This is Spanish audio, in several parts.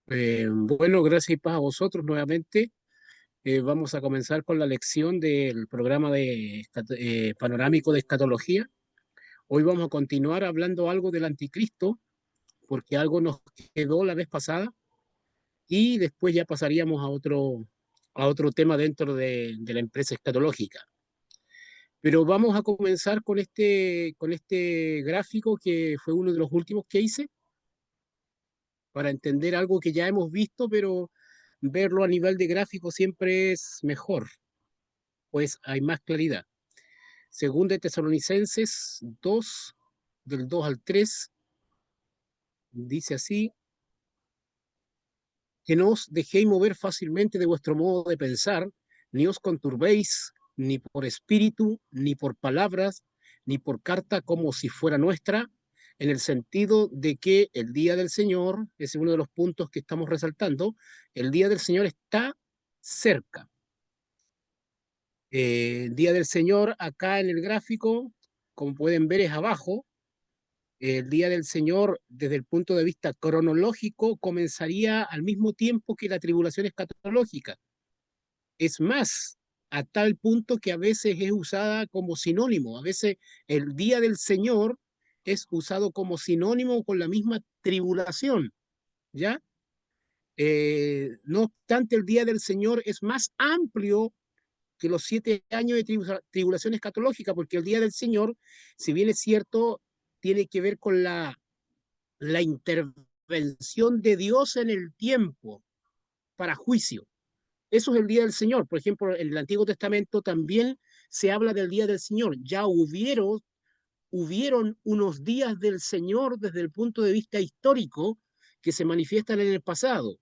Bueno, gracias y paz a vosotros nuevamente. Vamos a comenzar con la lección del programa panorámico de escatología. Hoy vamos a continuar hablando algo del anticristo, porque algo nos quedó la vez pasada, y después ya pasaríamos a otro tema dentro de la empresa escatológica. Pero vamos a comenzar con este gráfico que fue uno de los últimos que hice, para entender algo que ya hemos visto, pero verlo a nivel de gráfico siempre es mejor, pues hay más claridad. Según de Tesalonicenses 2, del 2 al 3, dice así: que no os dejéis mover fácilmente de vuestro modo de pensar, ni os conturbéis, ni por espíritu, ni por palabras, ni por carta como si fuera nuestra, en el sentido de que el día del Señor, ese es uno de los puntos que estamos resaltando, el día del Señor está cerca. El día del Señor, acá en el gráfico, como pueden ver, es abajo. El día del Señor, desde el punto de vista cronológico, comenzaría al mismo tiempo que la tribulación escatológica. Es más, a tal punto que a veces es usada como sinónimo. A veces el día del Señor es usado como sinónimo con la misma tribulación, ¿ya? No obstante, el día del Señor es más amplio que los 7 años de tribulación escatológica, porque el día del Señor, si bien es cierto, tiene que ver con la intervención de Dios en el tiempo para juicio. Eso es el día del Señor. Por ejemplo, en el Antiguo Testamento también se habla del día del Señor. Ya hubieron unos días del Señor desde el punto de vista histórico que se manifiestan en el pasado,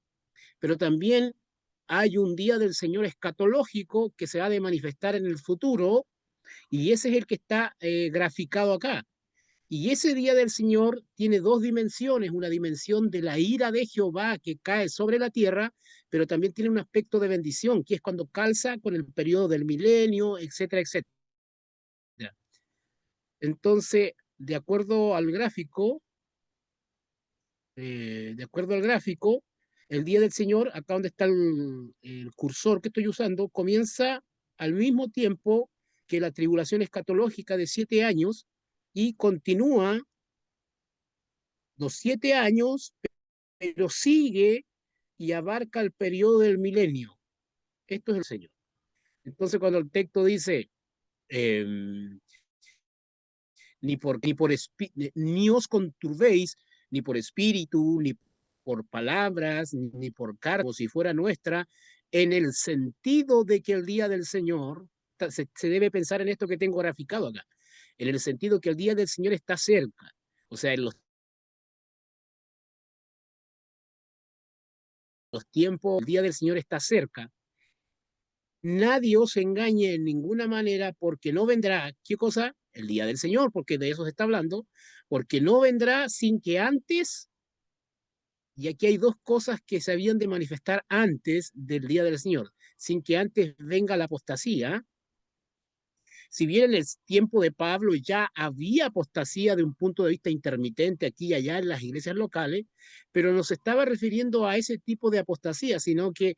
pero también hay un día del Señor escatológico que se ha de manifestar en el futuro, y ese es el que está graficado acá. Y ese día del Señor tiene dos dimensiones: una dimensión de la ira de Jehová que cae sobre la tierra, pero también tiene un aspecto de bendición, que es cuando calza con el periodo del milenio, etcétera, etcétera. Entonces, de acuerdo al gráfico, el día del Señor, acá donde está el cursor que estoy usando, comienza al mismo tiempo que la tribulación escatológica de 7 años, y continúa los 7 años, pero sigue y abarca el periodo del milenio. Esto es el Señor. Entonces, cuando el texto dice, eh, ni os conturbéis, ni por espíritu, ni por palabras, ni por cargo, si fuera nuestra, en el sentido de que el día del Señor, se debe pensar en esto que tengo graficado acá, en el sentido que el día del Señor está cerca. O sea, en los tiempos, el día del Señor está cerca. Nadie os engañe en ninguna manera, porque no vendrá, ¿qué cosa? El día del Señor, porque de eso se está hablando, porque no vendrá sin que antes, y aquí hay dos cosas que se habían de manifestar antes del día del Señor, sin que antes venga la apostasía. Si bien en el tiempo de Pablo ya había apostasía de un punto de vista intermitente aquí y allá en las iglesias locales, pero no se estaba refiriendo a ese tipo de apostasía, sino que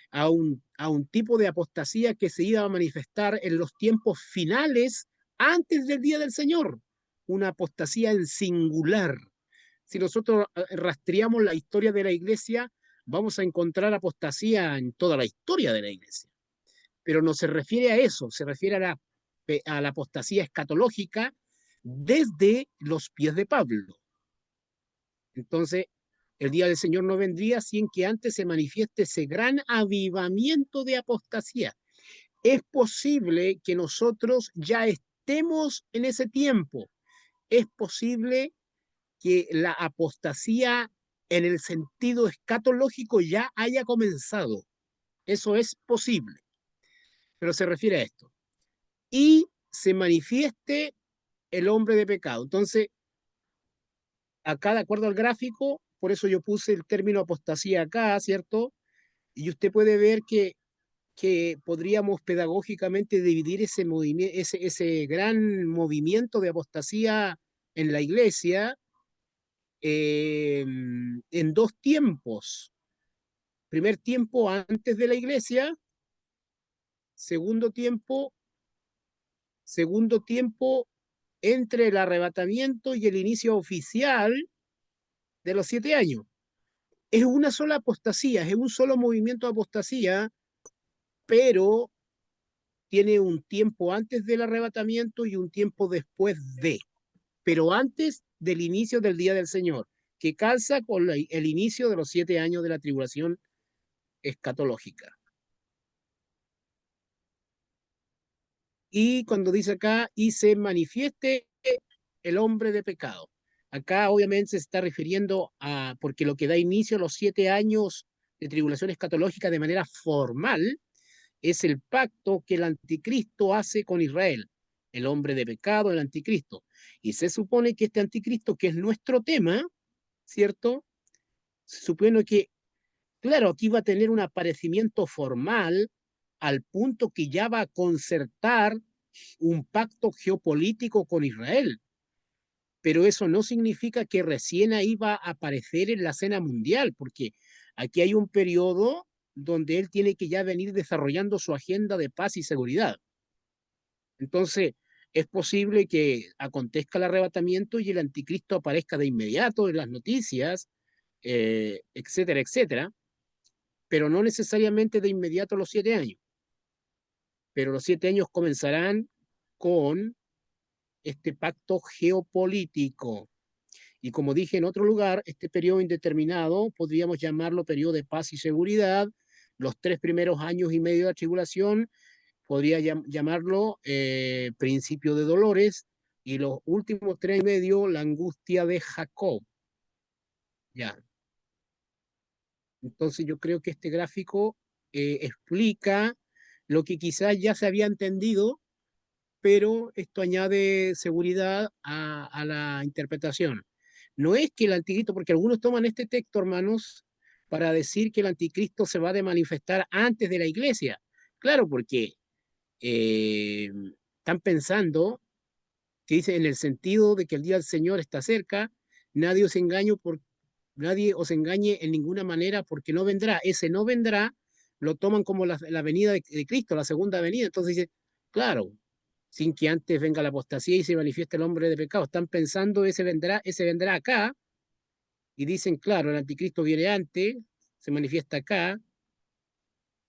a un tipo de apostasía que se iba a manifestar en los tiempos finales antes del día del Señor, una apostasía en singular. Si nosotros rastreamos la historia de la iglesia, vamos a encontrar apostasía en toda la historia de la iglesia, pero no se refiere a eso, se refiere a la apostasía escatológica desde los pies de Pablo. Entonces, el día del Señor no vendría sin que antes se manifieste ese gran avivamiento de apostasía. Es posible que nosotros ya estemos en ese tiempo. Es posible que la apostasía en el sentido escatológico ya haya comenzado. Eso es posible, pero se refiere a esto. Y se manifieste el hombre de pecado. Entonces, acá, de acuerdo al gráfico, por eso yo puse el término apostasía acá, ¿cierto? Y usted puede ver que podríamos pedagógicamente dividir ese gran movimiento de apostasía en la iglesia en dos tiempos. Primer tiempo antes de la iglesia, segundo tiempo, segundo tiempo entre el arrebatamiento y el inicio oficial de los 7 años. Es una sola apostasía, es un solo movimiento de apostasía, pero tiene un tiempo antes del arrebatamiento y un tiempo después de, pero antes del inicio del día del Señor, que calza con el inicio de los 7 años de la tribulación escatológica. Y cuando dice acá, y se manifieste el hombre de pecado. Acá obviamente se está refiriendo a, porque lo que da inicio a los 7 años de tribulación escatológica de manera formal es el pacto que el anticristo hace con Israel, el hombre de pecado, el anticristo. Y se supone que este anticristo, que es nuestro tema, ¿cierto? Se supone que, claro, aquí va a tener un aparecimiento formal al punto que ya va a concertar un pacto geopolítico con Israel. Pero eso no significa que recién ahí va a aparecer en la escena mundial, porque aquí hay un periodo donde él tiene que ya venir desarrollando su agenda de paz y seguridad. Entonces, es posible que acontezca el arrebatamiento y el anticristo aparezca de inmediato en las noticias, etcétera, etcétera, pero no necesariamente de inmediato los 7 años. Pero los 7 años comenzarán con este pacto geopolítico. Y como dije en otro lugar, este periodo indeterminado podríamos llamarlo periodo de paz y seguridad. Los 3 primeros años y medio de la tribulación podría llamarlo principio de dolores, y los últimos 3 y medio la angustia de Jacob. Ya. Entonces yo creo que este gráfico explica lo que quizás ya se había entendido, pero esto añade seguridad a la interpretación. No es que el anticristo, porque algunos toman este texto, hermanos, para decir que el anticristo se va a manifestar antes de la iglesia. Claro, porque eh, están pensando que dice en el sentido de que el día del Señor está cerca, nadie os engañe nadie os engañe en ninguna manera porque no vendrá. Ese no vendrá lo toman como la venida de Cristo, la segunda venida. Entonces dice, claro, sin que antes venga la apostasía y se manifieste el hombre de pecado. Están pensando ese vendrá acá, y dicen, claro, el anticristo viene antes, se manifiesta acá,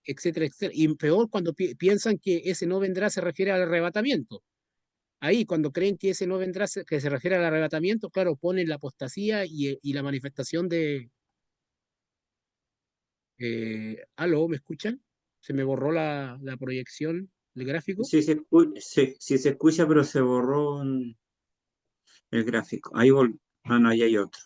etcétera, etcétera. Y peor cuando piensan que ese no vendrá se refiere al arrebatamiento. Ahí, cuando creen que ese no vendrá, que se refiere al arrebatamiento, claro, ponen la apostasía y la manifestación de... ¿Aló? ¿Me escuchan? Se me borró la proyección, el gráfico. Sí, sí se escucha, pero se borró el gráfico. Ah, no, ahí hay otro.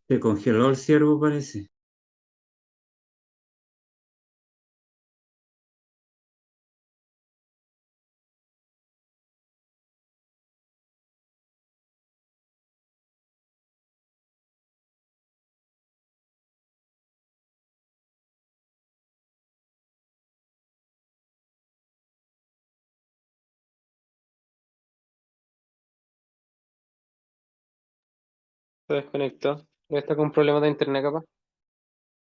Se congeló el ciervo, parece. Se desconectó. Está con problemas de internet, capaz.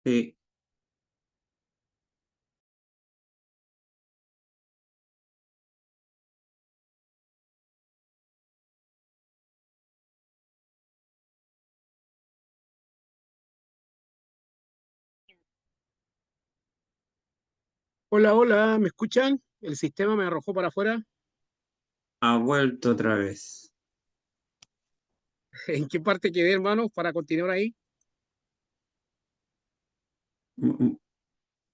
Sí. Hola, hola, ¿me escuchan? El sistema me arrojó para afuera. Ha vuelto otra vez. ¿En qué parte quedé, hermanos, para continuar ahí? M- m-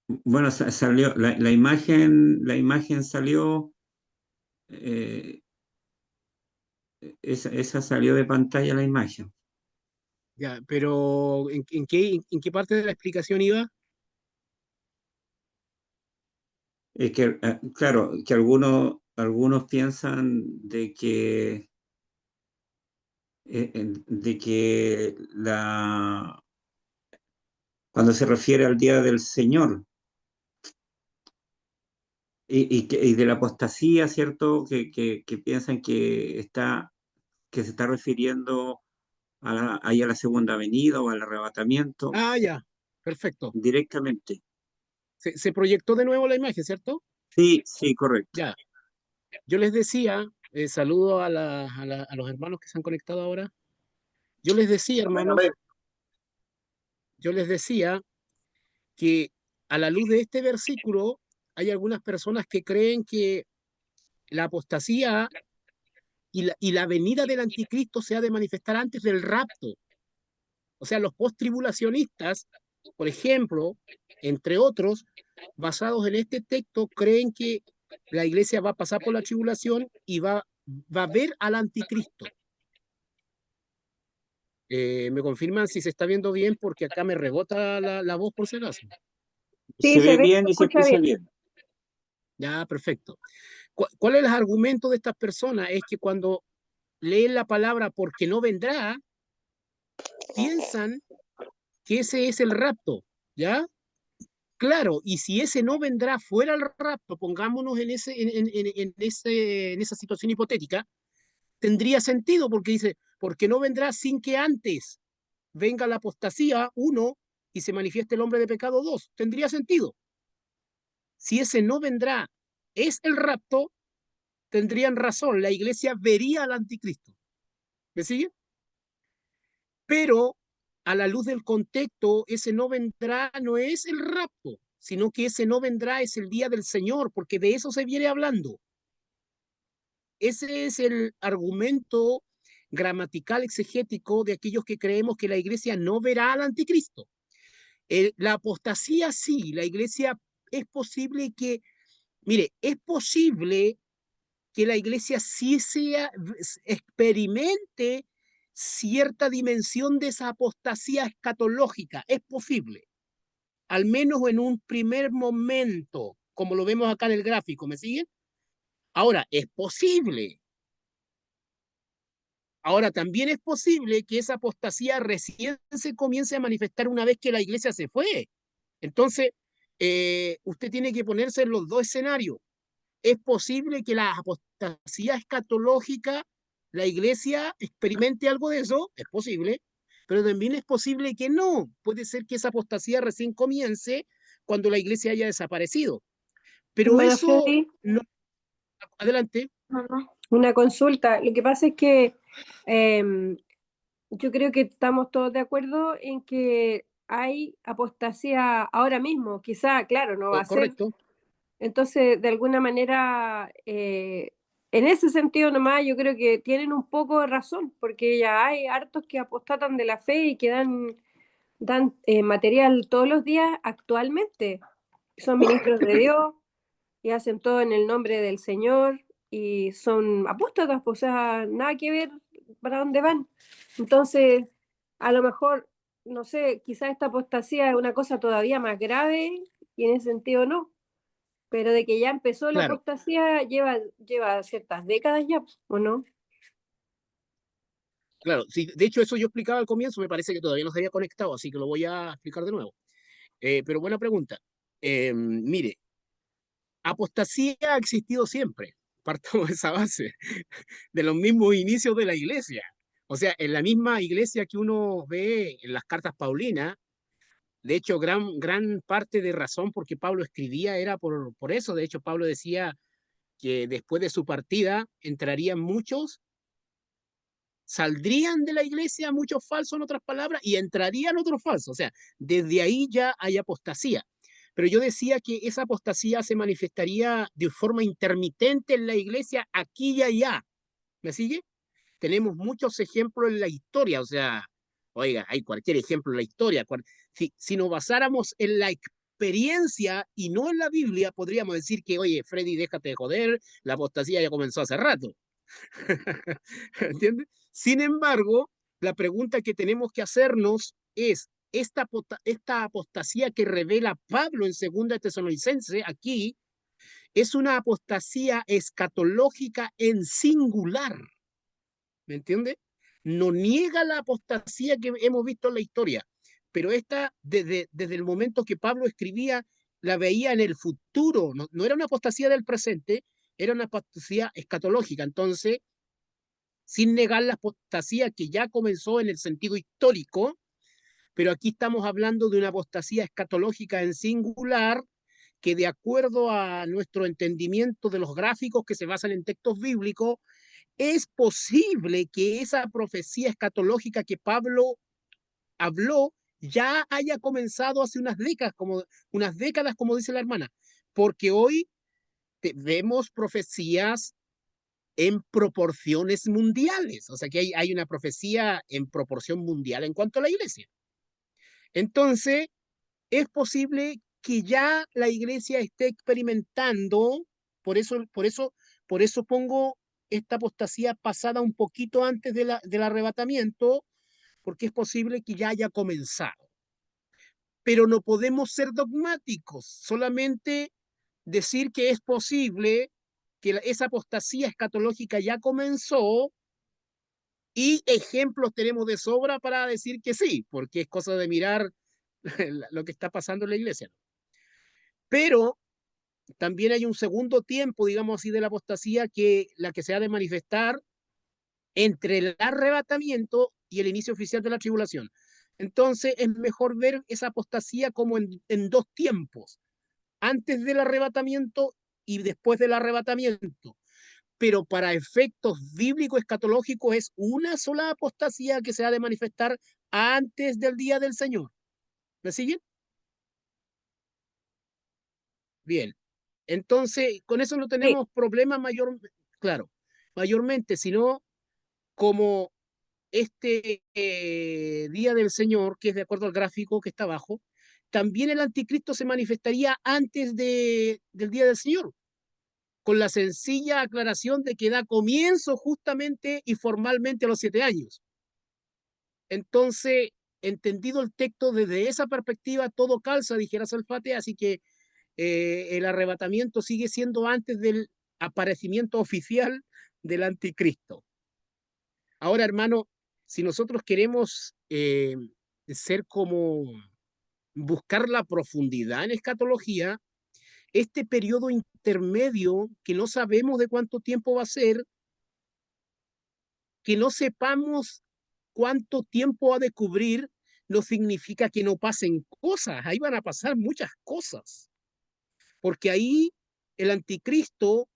Bueno, salió, la imagen salió, eh, esa salió de pantalla la imagen. Ya, pero ¿en qué parte de la explicación iba? Es que, claro, que algunos piensan de que cuando se refiere al día del Señor y de la apostasía, ¿cierto? Que piensan que se está refiriendo ahí a la segunda venida o al arrebatamiento Ah, ya, perfecto. directamente. Se proyectó de nuevo la imagen, ¿cierto? Sí, sí, correcto. Ya. Yo les decía, saludo a los hermanos que se han conectado ahora. Yo les decía, Amén, hermanos, amén. yo les decía que a la luz de este versículo hay algunas personas que creen que la apostasía y la venida del anticristo se ha de manifestar antes del rapto. O sea, los post-tribulacionistas, por ejemplo, entre otros, basados en este texto, creen que la iglesia va a pasar por la tribulación y va a ver al anticristo. Me confirman si se está viendo bien porque acá me rebota la voz por si acaso. Se Sí, se ve ve, bien se y se escucha escucha bien. bien. Ya, perfecto. ¿Cuál es el argumento de estas personas? Es que cuando leen la palabra porque no vendrá, piensan que ese es el rapto, ¿ya? Claro, y si ese no vendrá fuera el rapto, pongámonos en esa situación hipotética, tendría sentido porque dice, porque no vendrá sin que antes venga la apostasía, uno, y se manifieste el hombre de pecado, dos. Tendría sentido. Si ese no vendrá es el rapto, tendrían razón, la iglesia vería al anticristo. ¿Me sigue? Pero a la luz del contexto, ese no vendrá no es el rapto, sino que ese no vendrá es el día del Señor, porque de eso se viene hablando. Ese es el argumento gramatical exegético de aquellos que creemos que la iglesia no verá al anticristo. La apostasía sí, la iglesia es posible que, mire, es posible que la iglesia sí experimente cierta dimensión de esa apostasía escatológica. Es posible, al menos en un primer momento, como lo vemos acá en el gráfico. ¿Me siguen? Ahora, es posible. Ahora, también es posible que esa apostasía recién se comience a manifestar una vez que la iglesia se fue. Entonces, usted tiene que ponerse en los dos escenarios. Es posible que la apostasía escatológica, la iglesia experimente algo de eso, es posible, pero también es posible que no. Puede ser que esa apostasía recién comience cuando la iglesia haya desaparecido. Pero Hermana eso, Freddy, no, adelante. una consulta. Lo que pasa es que em, yo creo que estamos todos de acuerdo en que hay apostasía ahora mismo. Quizá, claro, no va a ser. Correcto, Entonces, de alguna manera, en ese sentido nomás, yo creo que tienen un poco de razón, porque ya hay hartos que apostatan de la fe y que dan material todos los días actualmente. Son ministros de Dios y hacen todo en el nombre del Señor y son apóstatas, pues, o sea, nada que ver para dónde van. Entonces, a lo mejor, no sé, quizás esta apostasía es una cosa todavía más grave y en ese sentido no, pero de que ya empezó la claro, apostasía lleva ciertas décadas ya, ¿o no? claro. Sí, de hecho, eso yo explicaba al comienzo, me parece que todavía no se había conectado, así que lo voy a explicar de nuevo. Pero buena pregunta. Mire, apostasía ha existido siempre. Partamos de esa base, de los mismos inicios de la iglesia. O sea, en la misma iglesia que uno ve en las cartas paulinas, de hecho, gran parte de razón por qué Pablo escribía era por eso. De hecho, Pablo decía que después de su partida entrarían muchos, saldrían de la iglesia muchos falsos, en otras palabras, y entrarían otros falsos. O sea, desde ahí ya hay apostasía. Pero yo decía que esa apostasía se manifestaría de forma intermitente en la iglesia aquí y allá. ¿Me sigue? Tenemos muchos ejemplos en la historia, o sea, oiga, hay cualquier ejemplo en la historia. Si nos basáramos en la experiencia y no en la Biblia, podríamos decir que, oye, Freddy, déjate de joder, la apostasía ya comenzó hace rato. ¿Entiendes? Sin embargo, la pregunta que tenemos que hacernos es, esta apostasía que revela Pablo en 2 Tesalonicenses, aquí, es una apostasía escatológica en singular. ¿Me entiende? No niega la apostasía que hemos visto en la historia, pero esta, desde el momento que Pablo escribía, la veía en el futuro. No era una apostasía del presente, era una apostasía escatológica. Entonces, sin negar la apostasía que ya comenzó en el sentido histórico, pero aquí estamos hablando de una apostasía escatológica en singular, que de acuerdo a nuestro entendimiento de los gráficos que se basan en textos bíblicos, es posible que esa profecía escatológica que Pablo habló ya haya comenzado hace unas décadas, como dice la hermana, porque hoy vemos profecías en proporciones mundiales, o sea que hay una profecía en proporción mundial en cuanto a la iglesia. Entonces, es posible que ya la iglesia esté experimentando, por eso pongo esta apostasía pasada un poquito antes del arrebatamiento, porque es posible que ya haya comenzado. Pero no podemos ser dogmáticos, solamente decir que es posible que esa apostasía escatológica ya comenzó, y ejemplos tenemos de sobra para decir que sí, porque es cosa de mirar lo que está pasando en la iglesia. Pero también hay un segundo tiempo, digamos así, de la apostasía, que la que se ha de manifestar entre el arrebatamiento y el inicio oficial de la tribulación. Entonces es mejor ver esa apostasía como en dos tiempos, antes del arrebatamiento y después del arrebatamiento. Pero para efectos bíblicos escatológicos es una sola apostasía que se ha de manifestar antes del día del Señor. ¿Me siguen? Bien. Entonces, con eso no Sí, tenemos problema claro, mayormente, sino como este día del Señor, que es de acuerdo al gráfico que está abajo, también el anticristo se manifestaría antes del día del Señor, con la sencilla aclaración de que da comienzo justamente y formalmente a los 7 años. Entonces, entendido el texto desde esa perspectiva, todo calza, dijera Salfate, así que el arrebatamiento sigue siendo antes del aparecimiento oficial del anticristo. Ahora, hermano, si nosotros queremos ser como buscar la profundidad en escatología, este periodo intermedio que no sabemos de cuánto tiempo va a ser, que no sepamos cuánto tiempo va a descubrir, no significa que no pasen cosas, ahí van a pasar muchas cosas, porque ahí el anticristo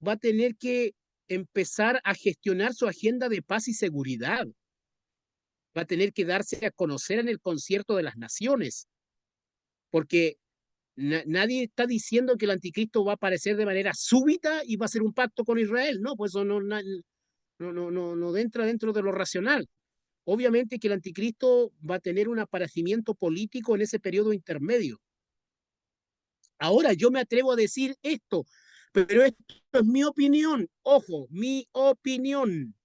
va a tener que empezar a gestionar su agenda de paz y seguridad, va a tener que darse a conocer en el concierto de las naciones, porque nadie está diciendo que el anticristo va a aparecer de manera súbita y va a hacer un pacto con Israel, no, pues eso no entra dentro de lo racional. Obviamente que el anticristo va a tener un aparecimiento político en ese periodo intermedio. Ahora yo me atrevo a decir esto, pero esto es mi opinión, ojo, mi opinión,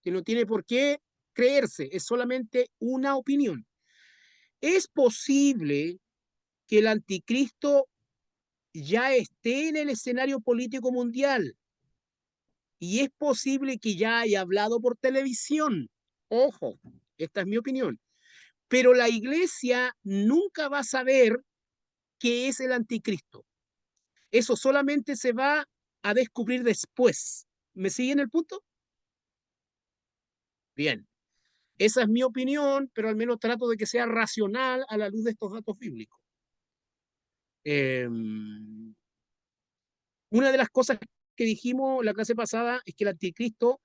que no tiene por qué creerse, es solamente una opinión. Es posible que el anticristo ya esté en el escenario político mundial, y es posible que ya haya hablado por televisión. Ojo, esta es mi opinión. Pero la iglesia nunca va a saber qué es el anticristo. Eso solamente se va a descubrir después. ¿Me siguen el punto? Bien. Esa es mi opinión, pero al menos trato de que sea racional a la luz de estos datos bíblicos. Una de las cosas que dijimos la clase pasada es que el anticristo,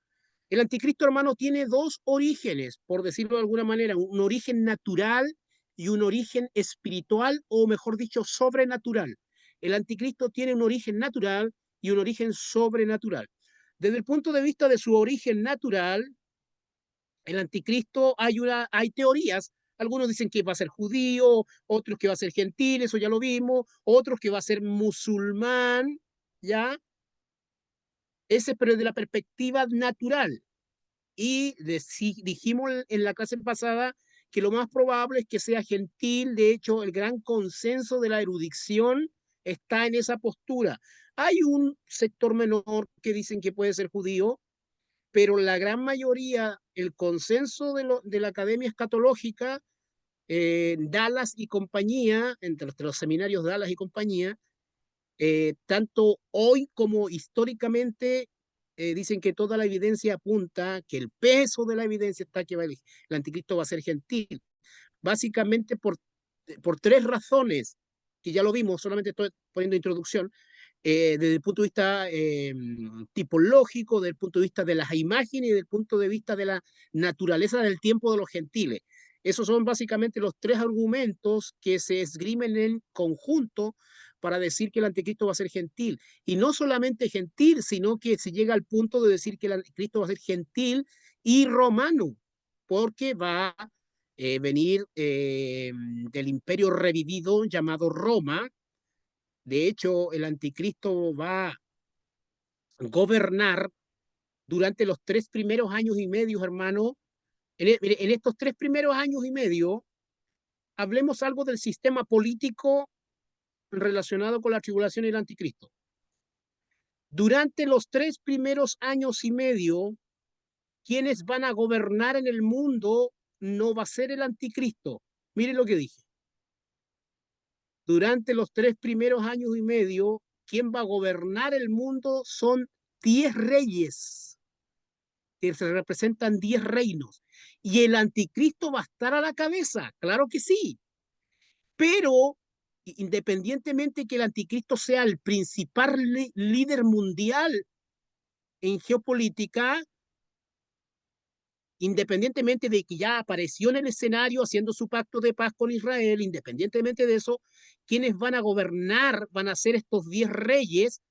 hermano, tiene dos orígenes, por decirlo de alguna manera, un origen natural y un origen espiritual, o mejor dicho, sobrenatural. El anticristo tiene un origen natural y un origen sobrenatural. Desde el punto de vista de su origen natural, el anticristo hay teorías. Algunos dicen que va a ser judío, otros que va a ser gentil, eso ya lo vimos, otros que va a ser musulmán, ¿ya? Ese, pero de la perspectiva natural. Y dijimos en la clase pasada que lo más probable es que sea gentil. De hecho, el gran consenso de la erudición está en esa postura. Hay un sector menor que dicen que puede ser judío, pero la gran mayoría, el consenso de la Academia Escatológica, Dallas y compañía, entre los seminarios Dallas y compañía, tanto hoy como históricamente, dicen que toda la evidencia apunta, que el peso de la evidencia está que el anticristo va a ser gentil, básicamente por tres razones, que ya lo vimos, solamente estoy poniendo introducción, desde el punto de vista tipológico, desde el punto de vista de las imágenes y desde el punto de vista de la naturaleza del tiempo de los gentiles. Esos son básicamente los tres argumentos que se esgrimen en conjunto para decir que el anticristo va a ser gentil. Y no solamente gentil, sino que se llega al punto de decir que el anticristo va a ser gentil y romano, porque va a venir del imperio revivido llamado Roma. De hecho, el anticristo va a gobernar durante los 3 primeros años y medio, hermano. En estos 3 primeros años y medio, hablemos algo del sistema político relacionado con la tribulación y el anticristo. Durante los 3 primeros años y medio, quienes van a gobernar en el mundo no va a ser el anticristo. Mire lo que dije. Durante los 3 primeros años y medio, quien va a gobernar el mundo son 10 reyes, que se representan 10 reinos. Y el anticristo va a estar a la cabeza, claro que sí. Pero independientemente que el anticristo sea el principal líder mundial en geopolítica, independientemente de que ya apareció en el escenario haciendo su pacto de paz con Israel, independientemente de eso, quienes van a gobernar van a ser estos 10 reyes,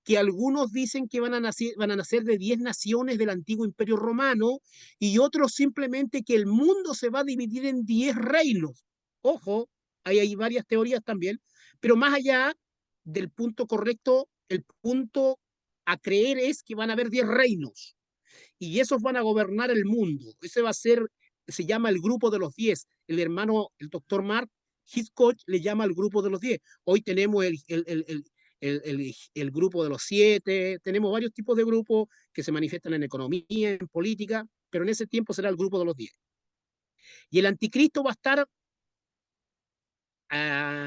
que algunos dicen que van a nacer de 10 naciones del antiguo imperio romano, y otros simplemente que el mundo se va a dividir en 10 reinos. Ojo, hay varias teorías también, pero más allá del punto correcto, el punto a creer es que van a haber 10 reinos y esos van a gobernar el mundo. Ese va a ser, se llama el grupo de los 10. El hermano, el doctor Mark Hitchcock le llama el grupo de los 10. Hoy tenemos el grupo de los 7, tenemos varios tipos de grupos que se manifiestan en economía, en política, pero en ese tiempo será el grupo de los 10. Y el anticristo va a estar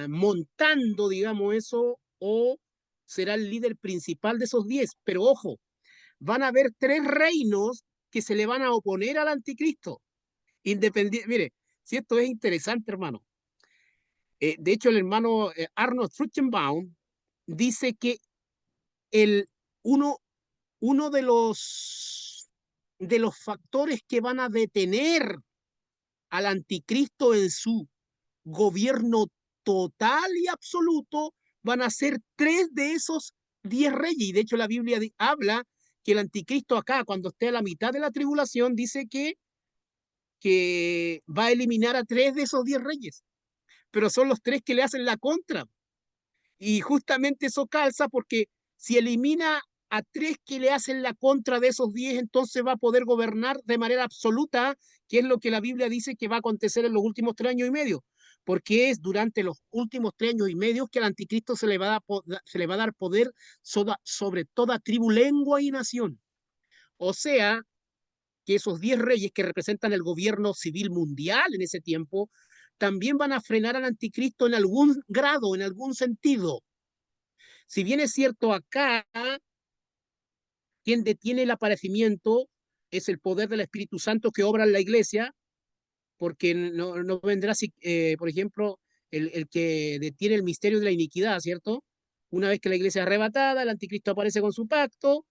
montando, digamos, eso, o será el líder principal de esos 10. Pero ojo, van a haber 3 reinos que se le van a oponer al anticristo. Mire, si esto es interesante, hermano. De hecho, el hermano Arnold Fruchtenbaum dice que el, uno, uno de los factores que van a detener al anticristo en su gobierno total y absoluto van a ser 3 de esos 10 reyes. Y de hecho la Biblia habla que el anticristo acá, cuando esté a la mitad de la tribulación, dice que va a eliminar a 3 de esos 10 reyes, pero son los 3 que le hacen la contra. Y justamente eso calza porque si elimina a 3 que le hacen la contra de esos 10, entonces va a poder gobernar de manera absoluta, que es lo que la Biblia dice que va a acontecer en los últimos 3 años y medio, porque es durante los últimos 3 años y medio que al anticristo se le va a dar poder sobre toda tribu, lengua y nación. O sea, que esos 10 reyes que representan el gobierno civil mundial en ese tiempo, también van a frenar al anticristo en algún grado, en algún sentido. Si bien es cierto acá, quien detiene el aparecimiento es el poder del Espíritu Santo que obra en la iglesia, porque no vendrá, por ejemplo, el que detiene el misterio de la iniquidad, ¿cierto? Una vez que la iglesia es arrebatada, el anticristo aparece con su pacto,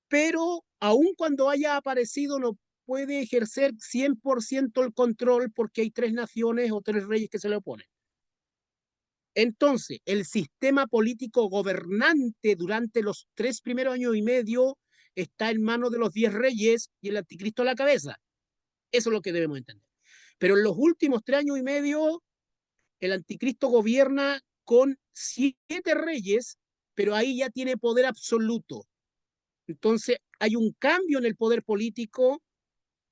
pero aun cuando haya aparecido no puede ejercer 100% el control porque hay 3 naciones o 3 reyes que se le oponen. Entonces, el sistema político gobernante durante los 3 primeros años y medio está en manos de los 10 reyes y el anticristo a la cabeza. Eso es lo que debemos entender. Pero en los últimos 3 años y medio, el anticristo gobierna con 7 reyes, pero ahí ya tiene poder absoluto. Entonces, hay un cambio en el poder político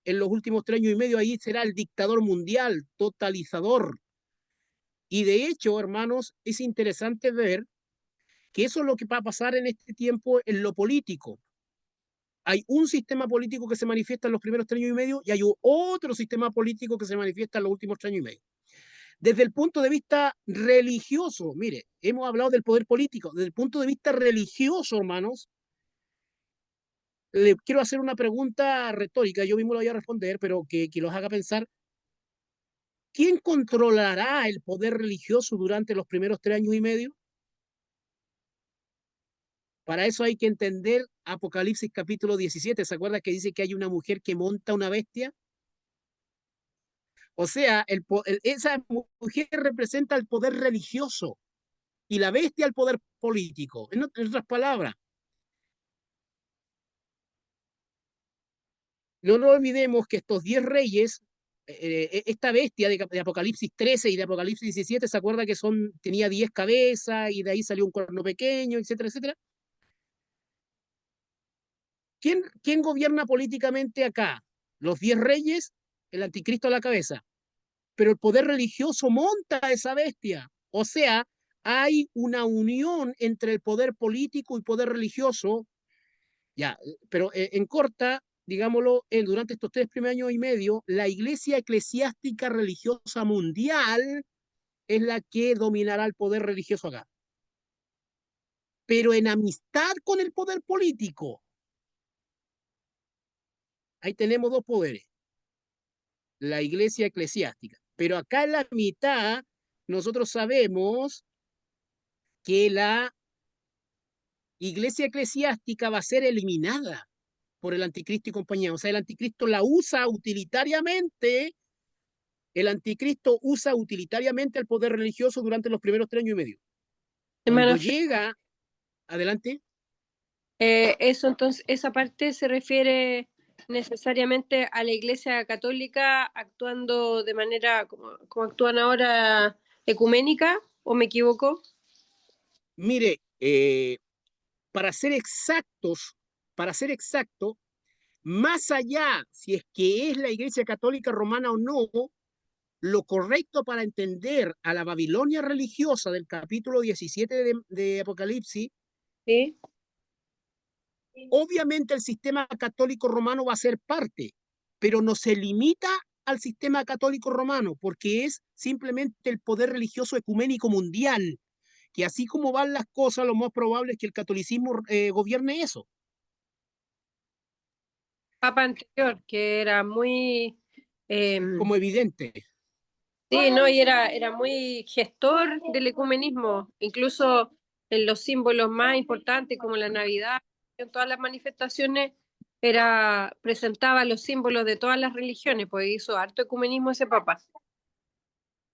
en los últimos 3 años y medio. Ahí será el dictador mundial, totalizador. Y de hecho, hermanos, es interesante ver que eso es lo que va a pasar en este tiempo en lo político. Hay un sistema político que se manifiesta en los primeros 3 años y medio y hay otro sistema político que se manifiesta en los últimos 3 años y medio. Desde el punto de vista religioso, mire, hemos hablado del poder político, desde el punto de vista religioso, hermanos, le quiero hacer una pregunta retórica, yo mismo la voy a responder, pero que los haga pensar. ¿Quién controlará el poder religioso durante los primeros 3 años y medio? Para eso hay que entender Apocalipsis capítulo 17. ¿Se acuerda que dice que hay una mujer que monta una bestia? O sea, esa mujer representa el poder religioso y la bestia el poder político. En otras palabras, no nos olvidemos que estos 10 reyes, esta bestia de Apocalipsis 13 y de Apocalipsis 17, ¿se acuerda que tenía 10 cabezas y de ahí salió un cuerno pequeño, etcétera, etcétera? ¿Quién gobierna políticamente acá? Los 10 reyes, el anticristo a la cabeza. Pero el poder religioso monta a esa bestia. O sea, hay una unión entre el poder político y poder religioso. Ya, pero en corta, digámoslo, durante estos 3 primeros años y medio, la iglesia eclesiástica religiosa mundial es la que dominará el poder religioso acá. Pero en amistad con el poder político. Ahí tenemos dos poderes. La iglesia eclesiástica. Pero acá en la mitad, nosotros sabemos que la iglesia eclesiástica va a ser eliminada por el anticristo y compañía. O sea, el anticristo la usa utilitariamente, el anticristo usa utilitariamente el poder religioso durante los primeros 3 años y medio. Hermano, Cuando llega, adelante. eso entonces, esa parte se refiere necesariamente a la Iglesia Católica actuando de manera como actúan ahora ecuménica, ¿o me equivoco? Mire, para ser exactos, más allá si es que es la Iglesia Católica Romana o no, lo correcto para entender a la Babilonia religiosa del capítulo 17 de Apocalipsis, Sí. obviamente el sistema católico romano va a ser parte, pero no se limita al sistema católico romano, porque es simplemente el poder religioso ecuménico mundial, que así como van las cosas, lo más probable es que el catolicismo gobierne eso. Papa anterior, que era muy... Como evidente. sí, no, y era muy gestor del ecumenismo, incluso en los símbolos más importantes como la Navidad, en todas las manifestaciones presentaba los símbolos de todas las religiones, pues hizo harto ecumenismo ese papa.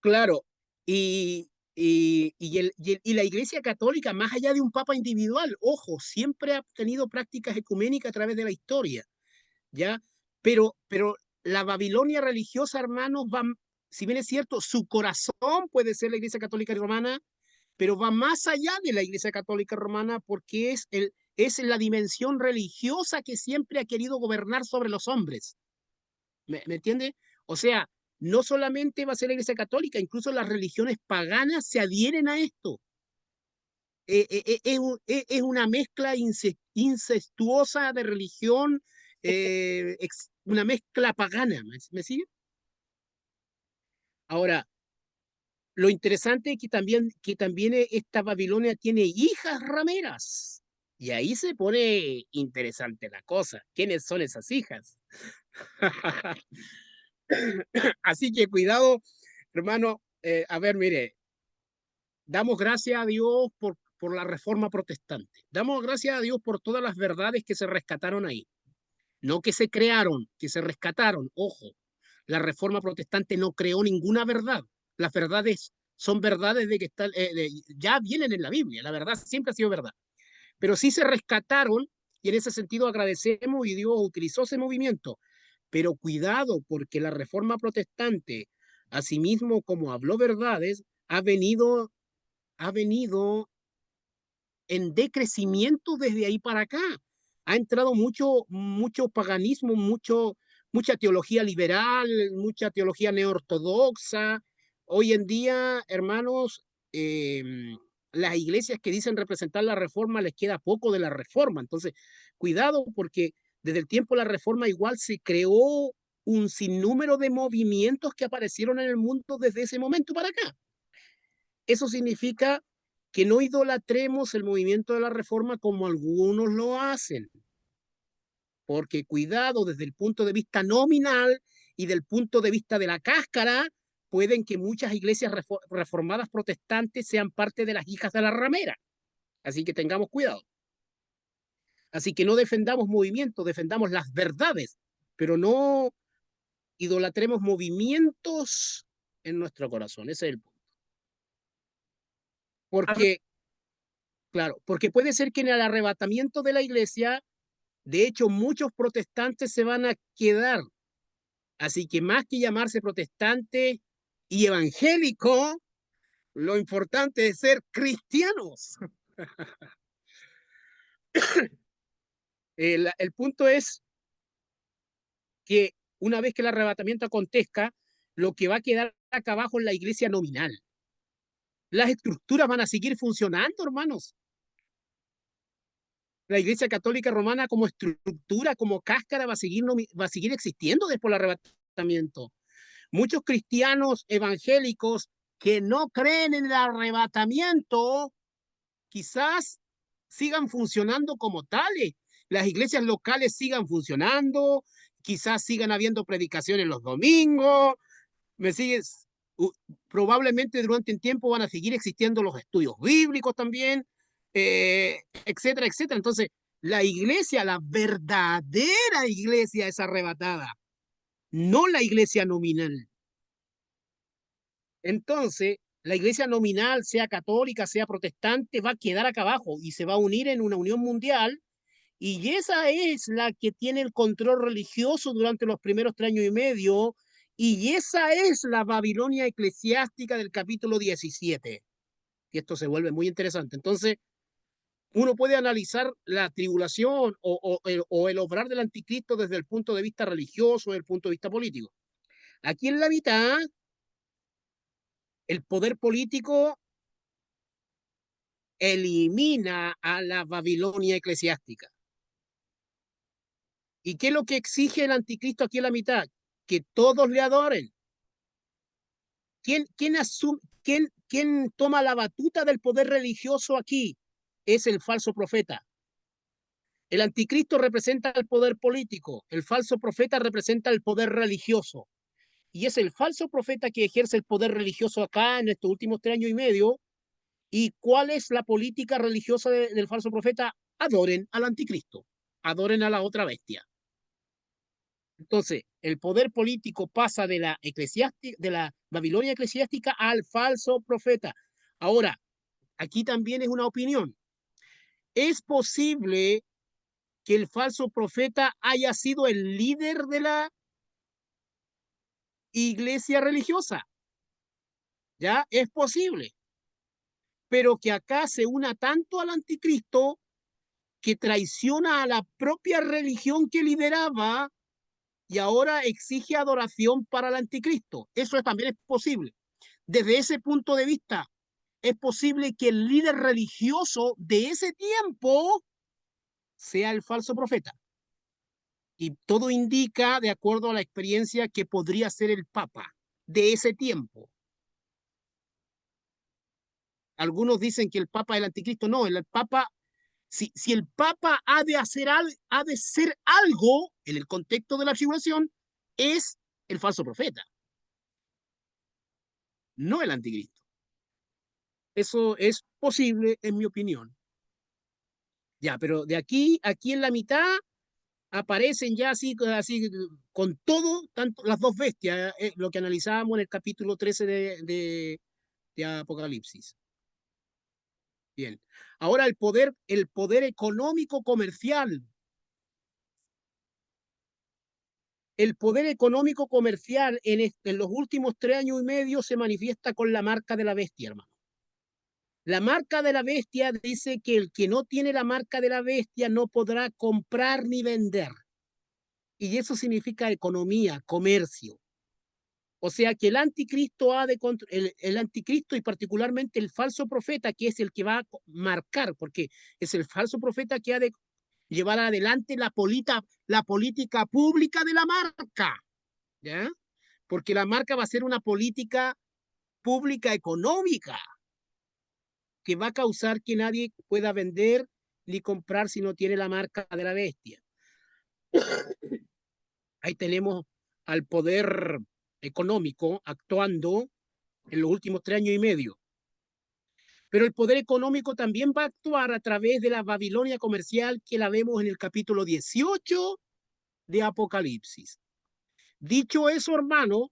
Claro, y la Iglesia Católica, más allá de un papa individual, ojo, siempre ha tenido prácticas ecuménicas a través de la historia, ¿ya? Pero la Babilonia religiosa, hermanos, si bien es cierto, su corazón puede ser la Iglesia Católica Romana, pero va más allá de la Iglesia Católica Romana porque es la dimensión religiosa que siempre ha querido gobernar sobre los hombres. ¿Me entiende? O sea, no solamente va a ser la Iglesia Católica, incluso las religiones paganas se adhieren a esto. Es una mezcla incestuosa de religión, una mezcla pagana. ¿Me sigue? Ahora, lo interesante es que también esta Babilonia tiene hijas rameras. Y ahí se pone interesante la cosa. ¿Quiénes son esas hijas? Así que cuidado, hermano. A ver, mire, damos gracias a Dios por la reforma protestante. Damos gracias a Dios por todas las verdades que se rescataron ahí. No que se crearon, que se rescataron. Ojo, la reforma protestante no creó ninguna verdad. Las verdades son verdades de que ya vienen en la Biblia. La verdad siempre ha sido verdad. Pero sí se rescataron y en ese sentido agradecemos y Dios utilizó ese movimiento. Pero cuidado, porque la reforma protestante, asimismo como habló verdades, ha venido en decrecimiento desde ahí para acá. Ha entrado mucho paganismo, mucha teología liberal, mucha teología neortodoxa. hoy en día, hermanos, las iglesias que dicen representar la reforma les queda poco de la reforma. Entonces, cuidado, porque desde el tiempo de la reforma igual se creó un sinnúmero de movimientos que aparecieron en el mundo desde ese momento para acá. Eso significa que no idolatremos el movimiento de la reforma como algunos lo hacen. Porque cuidado, desde el punto de vista nominal y del punto de vista de la cáscara, pueden que muchas iglesias reformadas protestantes sean parte de las hijas de la ramera. Así que tengamos cuidado. Así que no defendamos movimientos, defendamos las verdades, pero no idolatremos movimientos en nuestro corazón. Ese es el punto. Porque, claro, porque puede ser que en el arrebatamiento de la iglesia, de hecho, muchos protestantes se van a quedar. Así que más que llamarse protestante y evangélico, lo importante es ser cristianos. El punto es que una vez que el arrebatamiento acontezca, lo que va a quedar acá abajo es la iglesia nominal. Las estructuras van a seguir funcionando, hermanos. La iglesia católica romana como estructura, como cáscara, va a seguir existiendo después del arrebatamiento. Muchos cristianos evangélicos que no creen en el arrebatamiento, quizás sigan funcionando como tales. Las iglesias locales sigan funcionando, quizás sigan habiendo predicaciones los domingos, ¿me sigues? Probablemente durante un tiempo van a seguir existiendo los estudios bíblicos también, etcétera, etcétera. Entonces, la iglesia, la verdadera iglesia es arrebatada, no la iglesia nominal. Entonces, la iglesia nominal, sea católica, sea protestante, va a quedar acá abajo y se va a unir en una unión mundial, y esa es la que tiene el control religioso durante los primeros 3 años y medio, y esa es la Babilonia eclesiástica del capítulo 17. Y esto se vuelve muy interesante. Entonces, uno puede analizar la tribulación o el obrar del anticristo desde el punto de vista religioso, desde el punto de vista político. Aquí en la mitad, el poder político elimina a la Babilonia eclesiástica. ¿Y qué es lo que exige el anticristo aquí en la mitad? Que todos le adoren. ¿Quién toma la batuta del poder religioso aquí? Es el falso profeta. El anticristo representa el poder político, el falso profeta representa el poder religioso. Y es el falso profeta que ejerce el poder religioso acá en estos últimos 3 años y medio. ¿Y cuál es la política religiosa del falso profeta? Adoren al anticristo, adoren a la otra bestia. Entonces, el poder político pasa de la Babilonia eclesiástica al falso profeta. Ahora, aquí también es una opinión. ¿Es posible que el falso profeta haya sido el líder de la iglesia religiosa? Ya es posible, pero que acá se una tanto al anticristo que traiciona a la propia religión que lideraba y ahora exige adoración para el anticristo. Eso también es posible. Desde ese punto de vista, es posible que el líder religioso de ese tiempo sea el falso profeta. Y todo indica, de acuerdo a la experiencia, que podría ser el papa de ese tiempo. Algunos dicen que el papa es el anticristo. No, el papa, si el papa ha de ser algo en el contexto de la tribulación, es el falso profeta, no el anticristo. Eso es posible, en mi opinión. Ya, pero de aquí en la mitad aparecen ya así con todo, tanto las dos bestias, lo que analizábamos en el capítulo 13 de Apocalipsis. Bien. Ahora el poder económico comercial. El poder económico comercial en los últimos 3 años y medio se manifiesta con la marca de la bestia, hermano. La marca de la bestia dice que el que no tiene la marca de la bestia no podrá comprar ni vender. Y eso significa economía, comercio. O sea que el anticristo el anticristo y particularmente el falso profeta, que es el que va a marcar, porque es el falso profeta que ha de llevar adelante la política pública de la marca, ¿ya? Porque la marca va a ser una política pública económica que va a causar que nadie pueda vender ni comprar si no tiene la marca de la bestia. Ahí tenemos al poder económico actuando en los últimos 3 años y medio. Pero el poder económico también va a actuar a través de la Babilonia comercial que la vemos en el capítulo 18 de Apocalipsis. Dicho eso, hermano,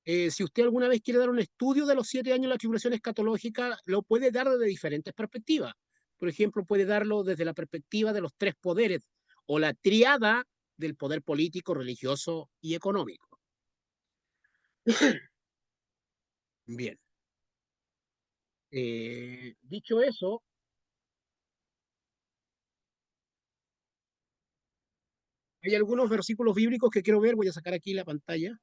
si usted alguna vez quiere dar un estudio de los 7 años de la tribulación escatológica, lo puede dar desde diferentes perspectivas. Por ejemplo, puede darlo desde la perspectiva de los 3 poderes o la triada del poder político, religioso y económico. Bien. Dicho eso, hay algunos versículos bíblicos que quiero ver, voy a sacar aquí la pantalla.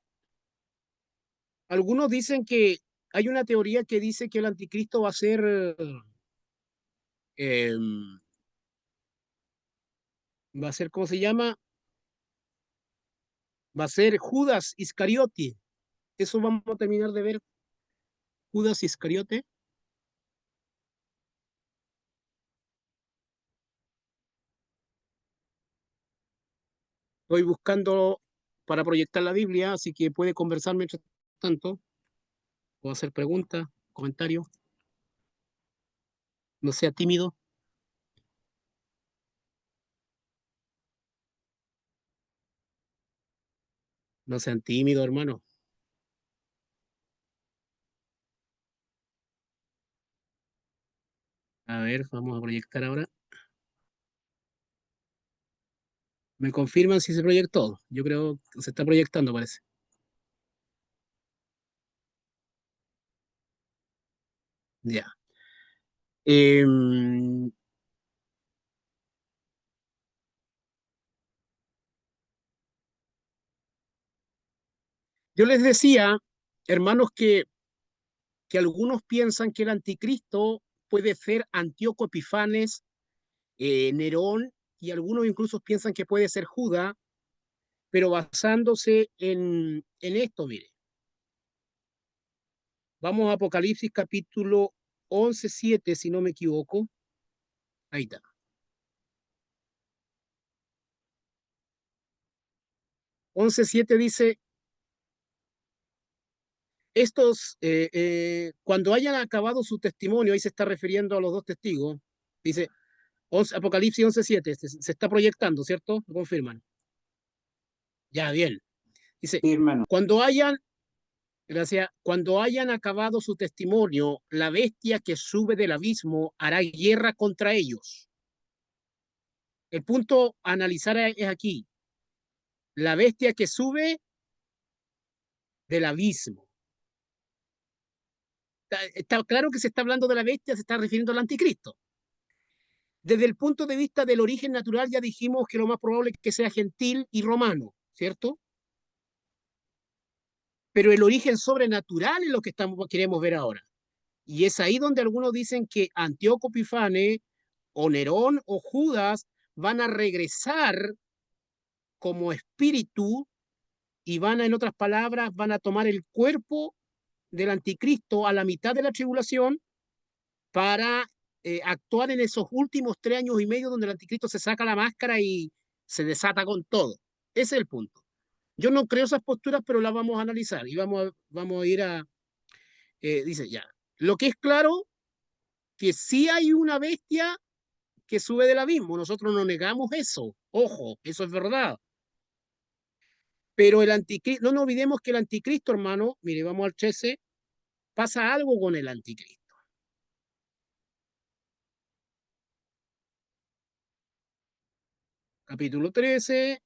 Algunos dicen que hay una teoría que dice que el anticristo va a ser ¿cómo se llama? Va a ser Judas Iscariote. Eso vamos a terminar de ver. Judas Iscariote. Estoy buscando para proyectar la Biblia, así que puede conversar mientras tanto, o hacer preguntas, comentarios. No sea tímido. No sean tímidos, hermano. A ver, vamos a proyectar ahora. Me confirman si se proyectó. Yo creo que se está proyectando, parece. Ya. Yo les decía, hermanos, que algunos piensan que el anticristo puede ser Antíoco Epifanes, Nerón, y algunos incluso piensan que puede ser Judas, pero basándose en esto, mire. Vamos a Apocalipsis capítulo 11:7, si no me equivoco. Ahí está. 11:7 dice, cuando hayan acabado su testimonio, ahí se está refiriendo a los 2 testigos, dice, Apocalipsis 11:7, se está proyectando, ¿cierto? Lo confirman. Ya, bien. Dice, Sí, hermano. cuando hayan acabado su testimonio, la bestia que sube del abismo hará guerra contra ellos. El punto a analizar es aquí. La bestia que sube del abismo. Está claro que se está hablando de la bestia, se está refiriendo al anticristo. Desde el punto de vista del origen natural, ya dijimos que lo más probable es que sea gentil y romano, ¿cierto? Pero el origen sobrenatural es lo que queremos ver ahora. Y es ahí donde algunos dicen que Antíoco Epífanes, o Nerón, o Judas van a regresar como espíritu y en otras palabras, van a tomar el cuerpo del anticristo a la mitad de la tribulación para actuar en esos últimos 3 años y medio donde el anticristo se saca la máscara y se desata con todo. Ese es el punto. Yo no creo esas posturas, pero las vamos a analizar y vamos a ir dice ya, lo que es claro, que sí hay una bestia que sube del abismo, nosotros no negamos eso, ojo, eso es verdad. Pero el anticristo, no nos olvidemos que el anticristo, hermano, mire, vamos al 13, pasa algo con el anticristo. Capítulo 13,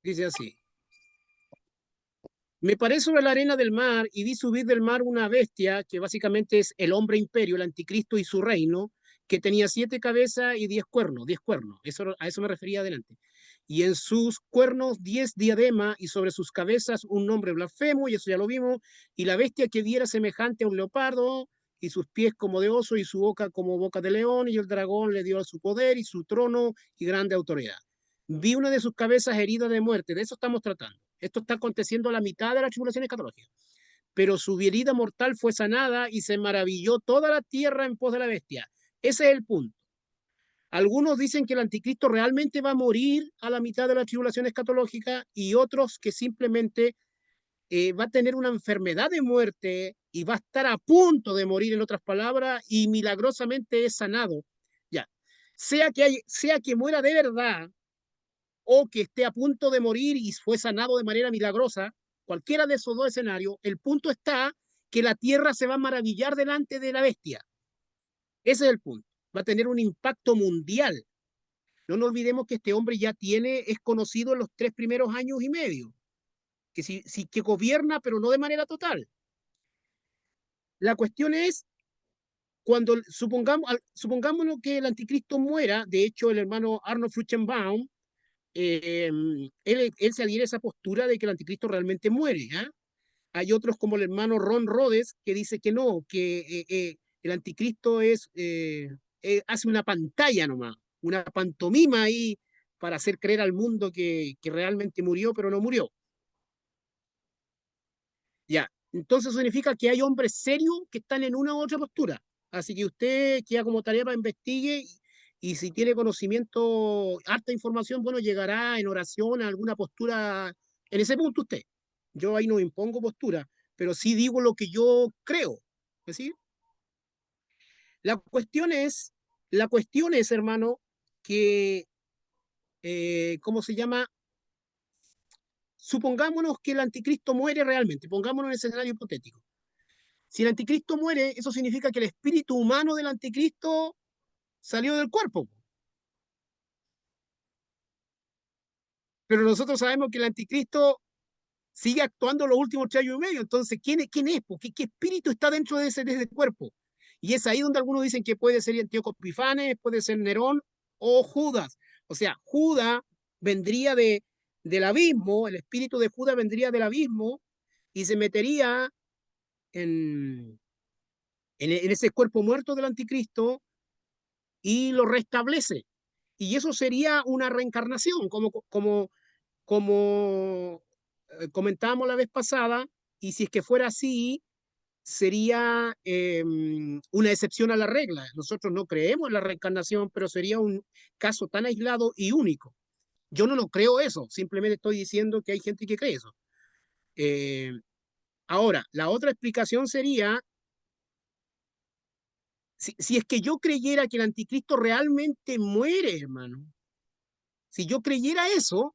dice así. Me paré sobre la arena del mar y vi subir del mar una bestia que básicamente es el hombre imperio, el anticristo y su reino, que tenía 7 cabezas y 10 cuernos, 10 cuernos. A eso me refería adelante. y en sus cuernos 10 diademas, y sobre sus cabezas un nombre blasfemo, y eso ya lo vimos, y la bestia que viera semejante a un leopardo, y sus pies como de oso, y su boca como boca de león, y el dragón le dio su poder, y su trono, y grande autoridad. Vi una de sus cabezas herida de muerte, de eso estamos tratando. Esto está aconteciendo a la mitad de la tribulación escatológica. Pero su herida mortal fue sanada, y se maravilló toda la tierra en pos de la bestia. Ese es el punto. Algunos dicen que el anticristo realmente va a morir a la mitad de la tribulación escatológica, y otros que simplemente va a tener una enfermedad de muerte y va a estar a punto de morir, en otras palabras, y milagrosamente es sanado. Ya, sea que muera de verdad o que esté a punto de morir y fue sanado de manera milagrosa, cualquiera de esos dos escenarios, el punto está que la tierra se va a maravillar delante de la bestia. Ese es el punto. Va a tener un impacto mundial. No nos olvidemos que este hombre ya es conocido en los 3 primeros años y medio, que gobierna, pero no de manera total. La cuestión es, cuando supongámonos que el anticristo muera, de hecho el hermano Arnold Fruchtenbaum, él se adhiere a esa postura de que el anticristo realmente muere. ¿Eh? Hay otros como el hermano Ron Rhodes que dice que no, que el anticristo hace una pantalla nomás, una pantomima ahí para hacer creer al mundo que realmente murió, pero no murió. Ya, entonces significa que hay hombres serios que están en una u otra postura. Así que usted queda como tarea para investigue, y si tiene conocimiento, harta información, bueno, llegará en oración a alguna postura en ese punto usted. Yo ahí no impongo postura, pero sí digo lo que yo creo. ¿Es decir? La la cuestión es, hermano, que, ¿cómo se llama? Supongámonos que el anticristo muere realmente, pongámonos en el escenario hipotético. Si el anticristo muere, eso significa que el espíritu humano del anticristo salió del cuerpo. Pero nosotros sabemos que el anticristo sigue actuando los últimos 3 años y medio. Entonces, ¿quién es? ¿Qué espíritu está dentro de ese cuerpo? Y es ahí donde algunos dicen que puede ser Antíoco Epifanes, puede ser Nerón o Judas. O sea, Judas vendría del abismo, el espíritu de Judas vendría del abismo y se metería en ese cuerpo muerto del anticristo y lo restablece. Y eso sería una reencarnación, como comentábamos la vez pasada, y si es que fuera así, sería una excepción a la regla. Nosotros no creemos en la reencarnación, pero sería un caso tan aislado y único. Yo no creo eso, simplemente estoy diciendo que hay gente que cree eso. Eh, Ahora, la otra explicación sería, si es que yo creyera que el anticristo realmente muere, hermano, si yo creyera eso,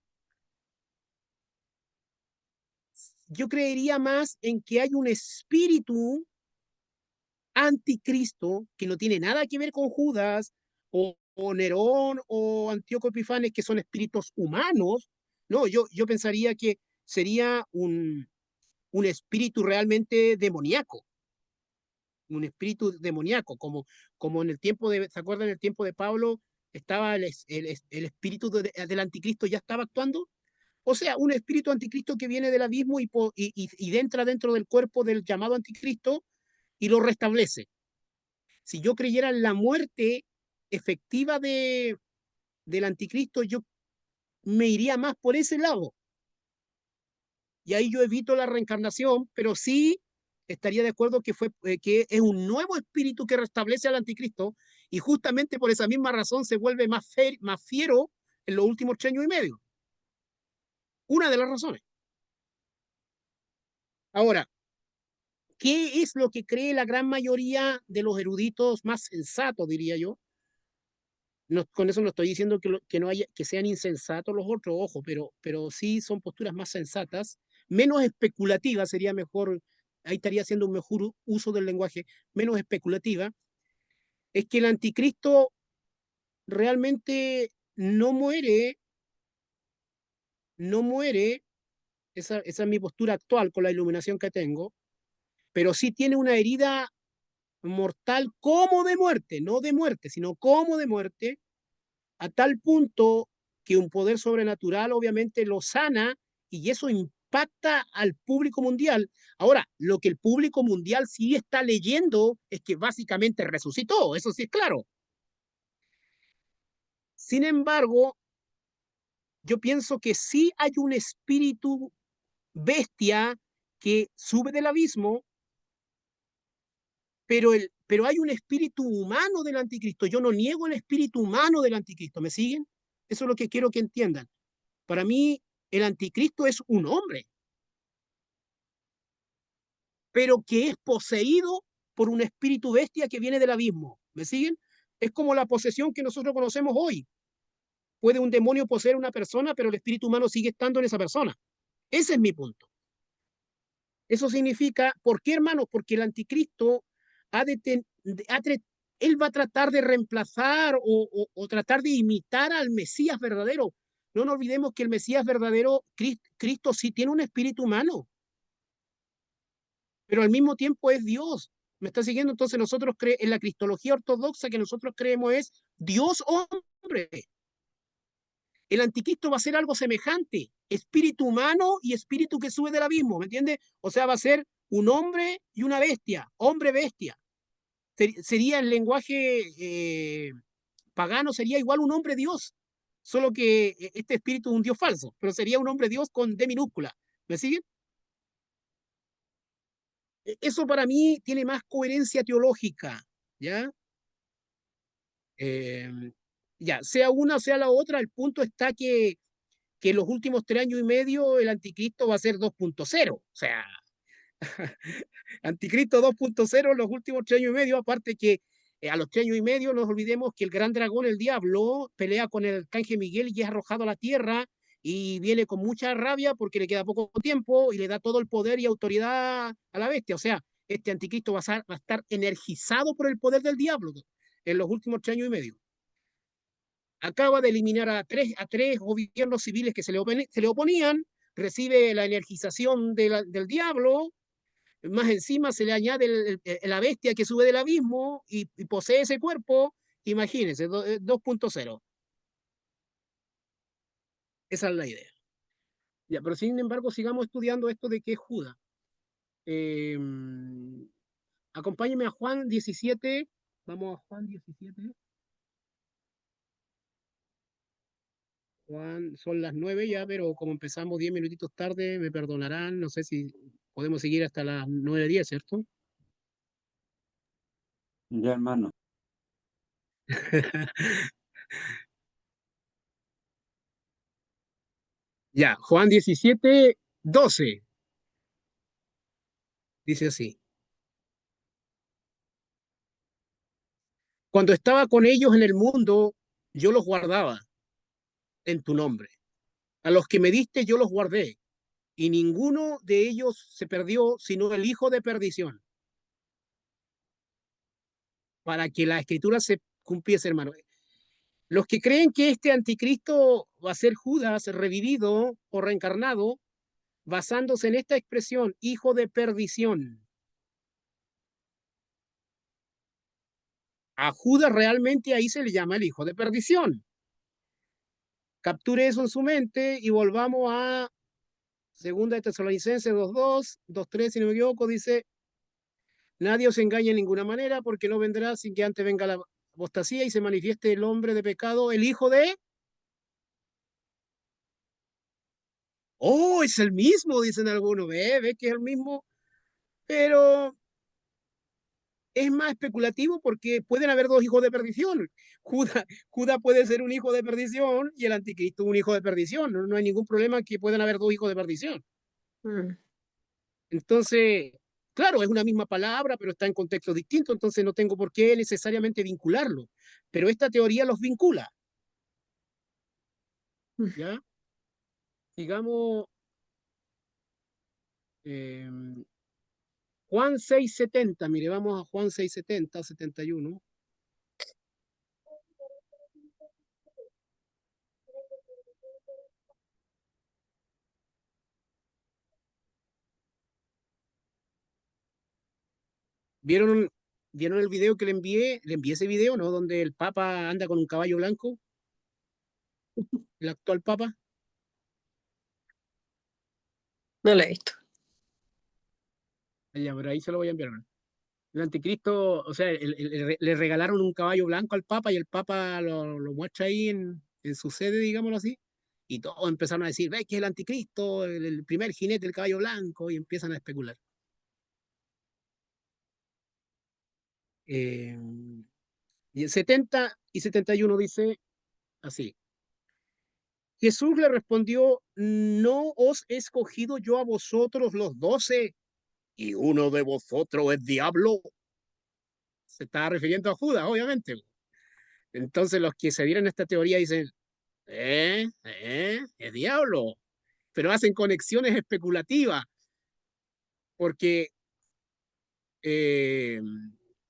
yo creería más en que hay un espíritu anticristo que no tiene nada que ver con Judas o Nerón o Antíoco Epifanes, que son espíritus humanos. No, yo pensaría que sería un espíritu realmente demoníaco, un espíritu demoníaco, como en el tiempo ¿se acuerdan? En el tiempo de Pablo estaba el espíritu del anticristo, ya estaba actuando. O sea, un espíritu anticristo que viene del abismo y entra dentro del cuerpo del llamado anticristo y lo restablece. Si yo creyera en la muerte efectiva del anticristo, yo me iría más por ese lado. Y ahí yo evito la reencarnación, pero sí estaría de acuerdo que es un nuevo espíritu que restablece al anticristo, y justamente por esa misma razón se vuelve más fiero en los últimos 3 años y medio. Una de las razones. Ahora, ¿qué es lo que cree la gran mayoría de los eruditos más sensatos, diría yo? No, con eso no estoy diciendo que sean insensatos los otros, ojo, pero sí son posturas más sensatas, menos especulativas, sería mejor, ahí estaría haciendo un mejor uso del lenguaje, menos especulativa. Es que el anticristo realmente no muere, esa es mi postura actual con la iluminación que tengo, pero sí tiene una herida mortal como de muerte, no de muerte, sino como de muerte, a tal punto que un poder sobrenatural obviamente lo sana y eso impacta al público mundial. Ahora, lo que el público mundial sí está leyendo es que básicamente resucitó, eso sí es claro. Sin embargo, yo pienso que sí hay un espíritu bestia que sube del abismo, pero hay un espíritu humano del anticristo. Yo no niego el espíritu humano del anticristo, ¿me siguen? Eso es lo que quiero que entiendan. Para mí, el anticristo es un hombre, pero que es poseído por un espíritu bestia que viene del abismo. ¿Me siguen? Es como la posesión que nosotros conocemos hoy. Puede un demonio poseer a una persona, pero el espíritu humano sigue estando en esa persona. Ese es mi punto. Eso significa, ¿por qué, hermanos? Porque el anticristo ha de él va a tratar de reemplazar o tratar de imitar al Mesías verdadero. No nos olvidemos que el Mesías verdadero, Cristo sí tiene un espíritu humano, pero al mismo tiempo es Dios. ¿Me está siguiendo? Entonces nosotros en la cristología ortodoxa que nosotros creemos es Dios hombre. El anticristo va a ser algo semejante, espíritu humano y espíritu que sube del abismo, ¿me entiendes? O sea, va a ser un hombre y una bestia, hombre bestia. Sería el lenguaje pagano, sería igual un hombre Dios, solo que este espíritu es un Dios falso, pero sería un hombre Dios con D minúscula. ¿Me siguen? Eso para mí tiene más coherencia teológica, ¿ya? Eh, ya, sea una o sea la otra, el punto está que en los últimos 3 años y medio el anticristo va a ser 2.0. O sea, anticristo 2.0 en los últimos 3 años y medio, aparte que a los 3 años y medio no nos olvidemos que el gran dragón, el diablo, pelea con el arcángel Miguel y es arrojado a la tierra y viene con mucha rabia porque le queda poco tiempo y le da todo el poder y autoridad a la bestia. O sea, este anticristo va a estar energizado por el poder del diablo en los últimos 3 años y medio. Acaba de eliminar a tres gobiernos civiles que se le oponían, recibe la energización del diablo, más encima se le añade la bestia que sube del abismo y posee ese cuerpo, imagínense, 2.0. Esa es la idea. Ya, pero sin embargo, sigamos estudiando esto de qué es Judas. Eh, Acompáñeme a Juan 17. Vamos a Juan 17. Juan, son las 9 ya, pero como empezamos 10 minutitos tarde, me perdonarán. No sé si podemos seguir hasta las 9:10, ¿cierto? Ya, hermano. Ya, Juan 17:12. Dice así. Cuando estaba con ellos en el mundo, yo los guardaba en tu nombre. A los que me diste, yo los guardé. Y ninguno de ellos se perdió, sino el hijo de perdición. Para que la escritura se cumpliese, hermano. Los que creen que este anticristo va a ser Judas revivido o reencarnado, basándose en esta expresión, hijo de perdición. A Judas realmente ahí se le llama el hijo de perdición. Capture eso en su mente y volvamos a Segunda de Tesalonicenses 2:2, 2:3, si no me equivoco, dice, nadie os engañe en ninguna manera, porque no vendrá sin que antes venga la apostasía y se manifieste el hombre de pecado, el hijo de... Oh, es el mismo, dicen algunos, ve que es el mismo, pero es más especulativo porque pueden haber dos hijos de perdición. Judas puede ser un hijo de perdición y el anticristo un hijo de perdición. No hay ningún problema que puedan haber dos hijos de perdición. Mm. Entonces, claro, es una misma palabra, pero está en contextos distintos, entonces no tengo por qué necesariamente vincularlo. Pero esta teoría los vincula. ¿Ya? Sigamos. eh, Juan 6:70, mire, vamos a Juan 6:70, 71. ¿Vieron, ¿Vieron el video que le envié? Le envié ese video, ¿no? Donde el Papa anda con un caballo blanco. el actual papa. No lo he visto. Allá, por ahí se lo voy a enviar. Hermano. El anticristo, o sea, le regalaron un caballo blanco al papa y el papa lo muestra ahí en su sede, digámoslo así. Y todos empezaron a decir, ve que es el anticristo, el primer jinete del caballo blanco, y empiezan a especular. Eh, y el 70 y 71 dice así. Jesús le respondió, ¿no os he escogido yo a vosotros los 12 y uno de vosotros es diablo? Se estaba refiriendo a Judas, obviamente. Entonces los que se dieron esta teoría dicen, es diablo, pero hacen conexiones especulativas, porque eh,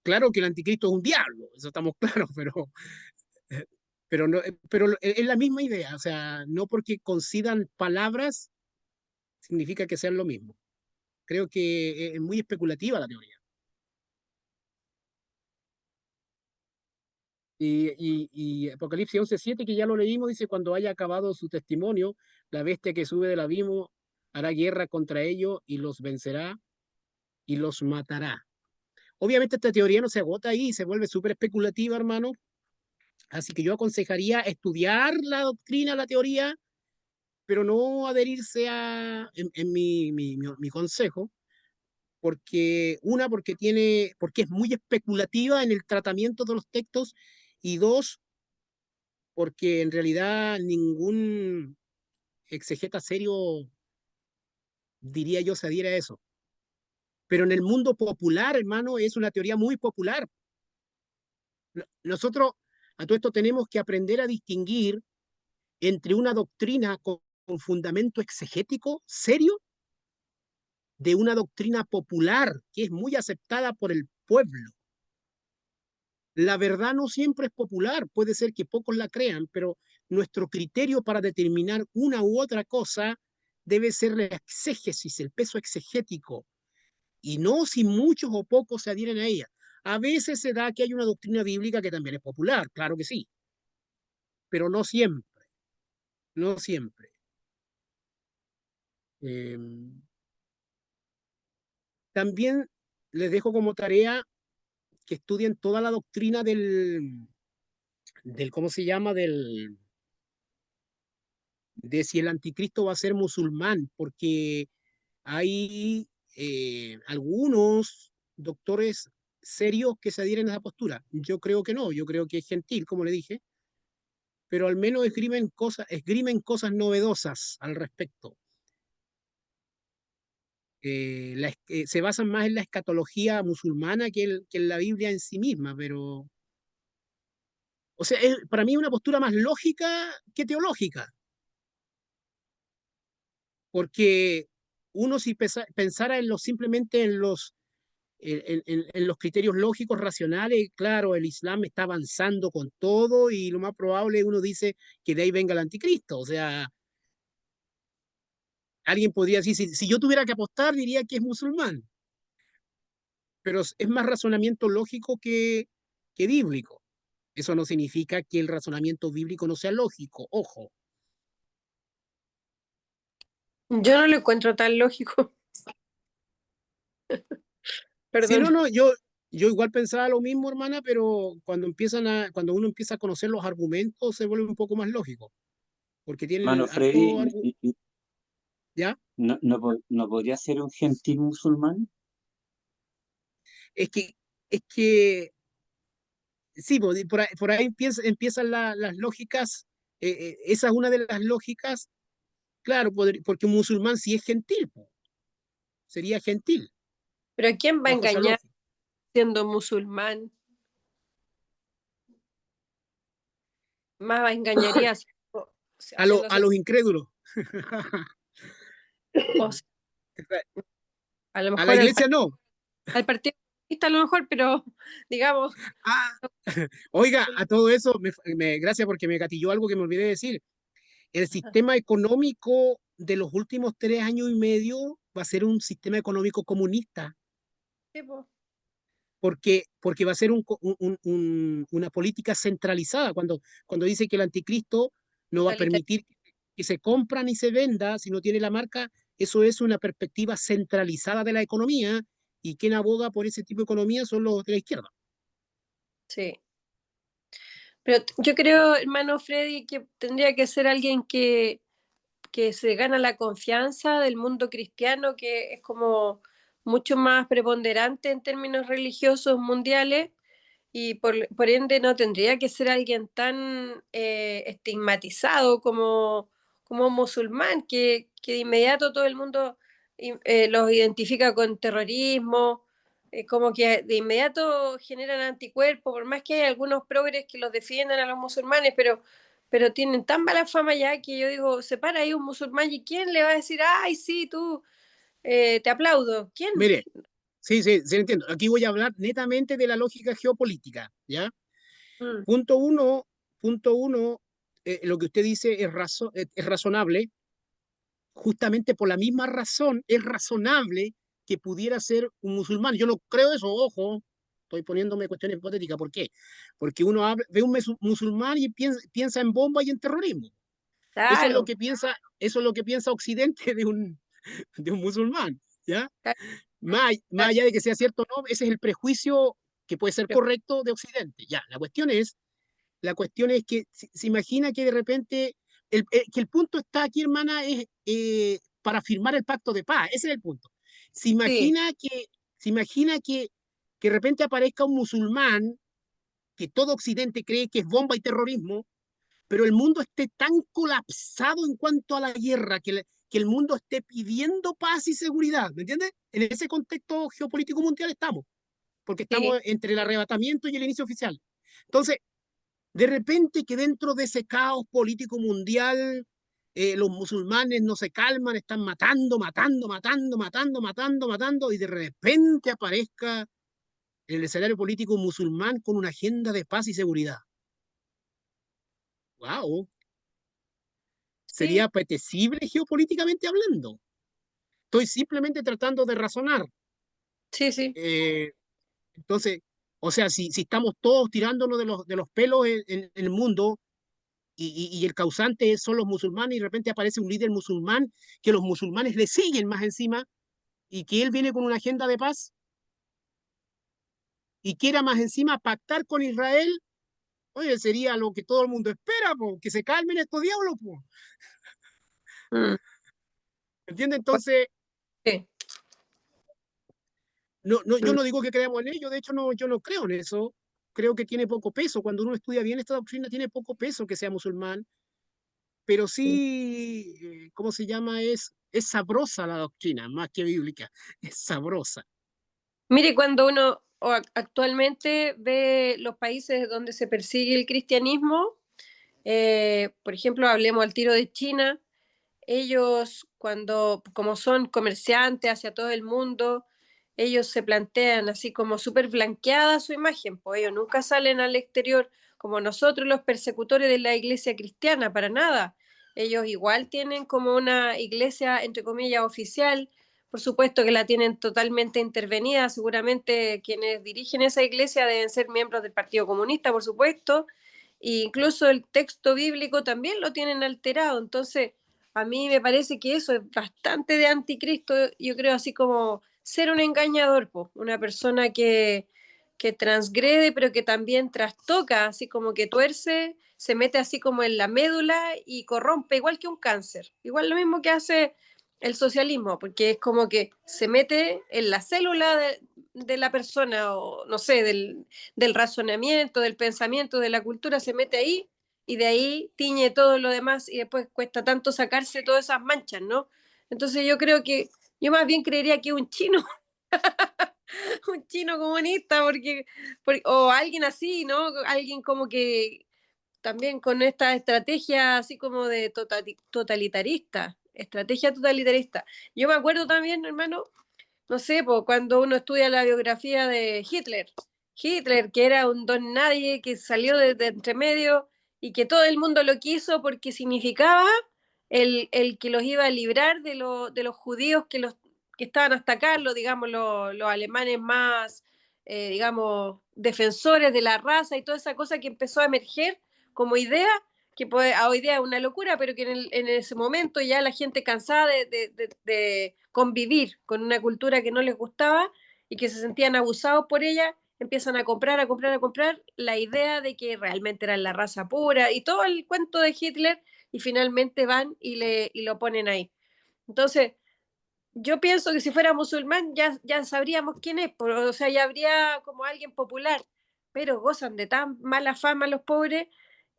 claro que el anticristo es un diablo, eso estamos claros, pero, no, pero es la misma idea, o sea, no porque coincidan palabras significa que sean lo mismo. Creo que es muy especulativa la teoría. Y Apocalipsis 11:7, que ya lo leímos, dice, cuando haya acabado su testimonio, la bestia que sube del abismo hará guerra contra ellos y los vencerá y los matará. Obviamente esta teoría no se agota ahí, se vuelve súper especulativa, hermano. Así que yo aconsejaría estudiar la doctrina, la teoría, pero no adherirse en mi consejo, porque es muy especulativa en el tratamiento de los textos, y dos, porque en realidad ningún exegeta serio, diría yo, se adhiere a eso. Pero en el mundo popular, hermano, es una teoría muy popular. Nosotros a todo esto tenemos que aprender a distinguir entre una doctrina con fundamento exegético serio de una doctrina popular que es muy aceptada por el pueblo. La verdad no siempre es popular, puede ser que pocos la crean, pero nuestro criterio para determinar una u otra cosa debe ser la exégesis, el peso exegético, y no si muchos o pocos se adhieren a ella. A veces se da que hay una doctrina bíblica que también es popular, claro que sí, pero no siempre, no siempre. Eh, También les dejo como tarea que estudien toda la doctrina del ¿cómo se llama? De si el anticristo va a ser musulmán, porque hay algunos doctores serios que se adhieren a esa postura. Yo creo que no, yo creo que es gentil, como le dije, pero al menos esgrimen cosas novedosas al respecto. Se basan más en la escatología musulmana que en la Biblia en sí misma, pero, o sea, para mí es una postura más lógica que teológica, porque uno si pensara simplemente en los criterios lógicos, racionales, claro, el Islam está avanzando con todo y lo más probable uno dice que de ahí venga el anticristo. O sea, alguien podría decir, si yo tuviera que apostar, diría que es musulmán, pero es más razonamiento lógico que bíblico. Eso no significa que el razonamiento bíblico no sea lógico, ojo. Yo no lo encuentro tan lógico. Sí, Perdón. no, yo igual pensaba lo mismo, hermana, pero cuando uno empieza a conocer los argumentos, se vuelve un poco más lógico, porque Hermano tienen Freddy, harto ¿ya? ¿no podría ser un gentil musulmán? Es que, es que sí, por ahí empiezan las lógicas, esa es una de las lógicas, claro, porque un musulmán sí es gentil, po, sería gentil, ¿Pero quién va a bajo esa engañar lógica. siendo musulmán? Más engañaría A haciéndose... los incrédulos. o sea, a lo A la mejor iglesia no. al Partido Comunista a lo mejor, pero digamos, Ah, oiga, a todo eso, gracias porque me gatilló algo que me olvidé de decir. El sistema económico de los últimos 3 años y medio va a ser un sistema económico comunista, sí, po. porque va a ser una política centralizada. Cuando dice que el anticristo no va a totalitario. permitir que se compra ni se venda si no tiene la marca. Eso es una perspectiva centralizada de la economía, y quien aboga por ese tipo de economía son los de la izquierda. Sí. Pero yo creo, hermano Freddy, que tendría que ser alguien que se gana la confianza del mundo cristiano, que es como mucho más preponderante en términos religiosos mundiales, y por ende no tendría que ser alguien tan estigmatizado como musulmán, que de inmediato todo el mundo los identifica con terrorismo, como que de inmediato generan anticuerpos, por más que hay algunos progres que los defiendan a los musulmanes, pero tienen tan mala fama ya que yo digo, se para ahí un musulmán y ¿quién le va a decir, ay, sí, tú, te aplaudo? ¿Quién? Mire, sí, sí, sí, entiendo. Aquí voy a hablar netamente de la lógica geopolítica, ¿ya? Mm, Punto uno, punto uno, lo que usted dice es razonable. Justamente por la misma razón es razonable que pudiera ser un musulmán. Yo no creo eso, ojo, estoy poniéndome cuestiones hipotéticas. ¿Por qué? Porque uno ve un musulmán y piensa en bomba y en terrorismo. Eso es lo claro, que piensa, eso es lo que piensa Occidente de un musulmán, ¿ya? claro, Más allá de que sea cierto o no, ese es el prejuicio que puede ser claro. correcto de Occidente. Ya, la cuestión es que se imagina que de repente, que el punto está aquí, hermana, es para firmar el pacto de paz. Ese es el punto. Se Sí, imagina que, se imagina que de repente aparezca un musulmán que todo Occidente cree que es bomba y terrorismo, pero el mundo esté tan colapsado en cuanto a la guerra que el mundo esté pidiendo paz y seguridad. ¿Me entiendes? En ese contexto geopolítico mundial estamos, porque estamos sí. entre el arrebatamiento y el inicio oficial. Entonces, de repente que dentro de ese caos político mundial, los musulmanes no se calman, están matando, matando, matando, matando, matando, matando, y de repente aparezca en el escenario político musulmán con una agenda de paz y seguridad. ¡Wow! Sería Sí, apetecible geopolíticamente hablando. Estoy simplemente tratando de razonar. sí, sí. Eh, entonces, o sea, si estamos todos tirándonos de los pelos en el mundo, y el causante son los musulmanes, y de repente aparece un líder musulmán que los musulmanes le siguen más encima, y que él viene con una agenda de paz y quiera más encima pactar con Israel. Oye, sería lo que todo el mundo espera, po, que se calmen estos diablos, po. Mm, ¿Entiendes? pues, Entonces, sí, no, no, yo mm, no digo que creamos en ello, de hecho no, yo no creo en eso. Creo que tiene poco peso. Cuando uno estudia bien esta doctrina, tiene poco peso que sea musulmán, pero sí. sí, ¿cómo se llama? Es sabrosa la doctrina, más que bíblica, es sabrosa. Mire, cuando uno actualmente ve los países donde se persigue el cristianismo, por ejemplo, hablemos al tiro de China, ellos cuando, como son comerciantes hacia todo el mundo, ellos se plantean así como súper blanqueada su imagen, pues ellos nunca salen al exterior como nosotros los persecutores de la iglesia cristiana, para nada. Ellos igual tienen como una iglesia, entre comillas, oficial, por supuesto que la tienen totalmente intervenida, seguramente quienes dirigen esa iglesia deben ser miembros del Partido Comunista, por supuesto, e incluso el texto bíblico también lo tienen alterado, entonces a mí me parece que eso es bastante de anticristo, yo creo, así como ser un engañador, po, una persona que transgrede, pero que también trastoca, así como que tuerce, se mete así como en la médula y corrompe, igual que un cáncer. Igual lo mismo que hace el socialismo, porque es como que se mete en la célula de la persona, o no sé, del razonamiento, del pensamiento, de la cultura, se mete ahí y de ahí tiñe todo lo demás y después cuesta tanto sacarse todas esas manchas, ¿no? Entonces yo creo que, yo más bien creería que un chino, un chino comunista, o alguien así, ¿no? Alguien como que también con esta estrategia así como de totalitarista, estrategia totalitarista. Yo me acuerdo también, hermano, no sé, po, cuando uno estudia la biografía de Hitler, que era un don nadie, que salió de entre medio y que todo el mundo lo quiso porque significaba el que los iba a librar de los judíos que estaban hasta acá, digamos, los alemanes más, digamos, defensores de la raza y toda esa cosa que empezó a emerger como idea, que hoy día es una locura, pero que en ese momento ya la gente cansada de convivir con una cultura que no les gustaba y que se sentían abusados por ella, empiezan a comprar la idea de que realmente eran la raza pura y todo el cuento de Hitler, y finalmente van y lo ponen ahí. Entonces, yo pienso que si fuera musulmán ya sabríamos quién es, o sea, ya habría como alguien popular, pero gozan de tan mala fama los pobres,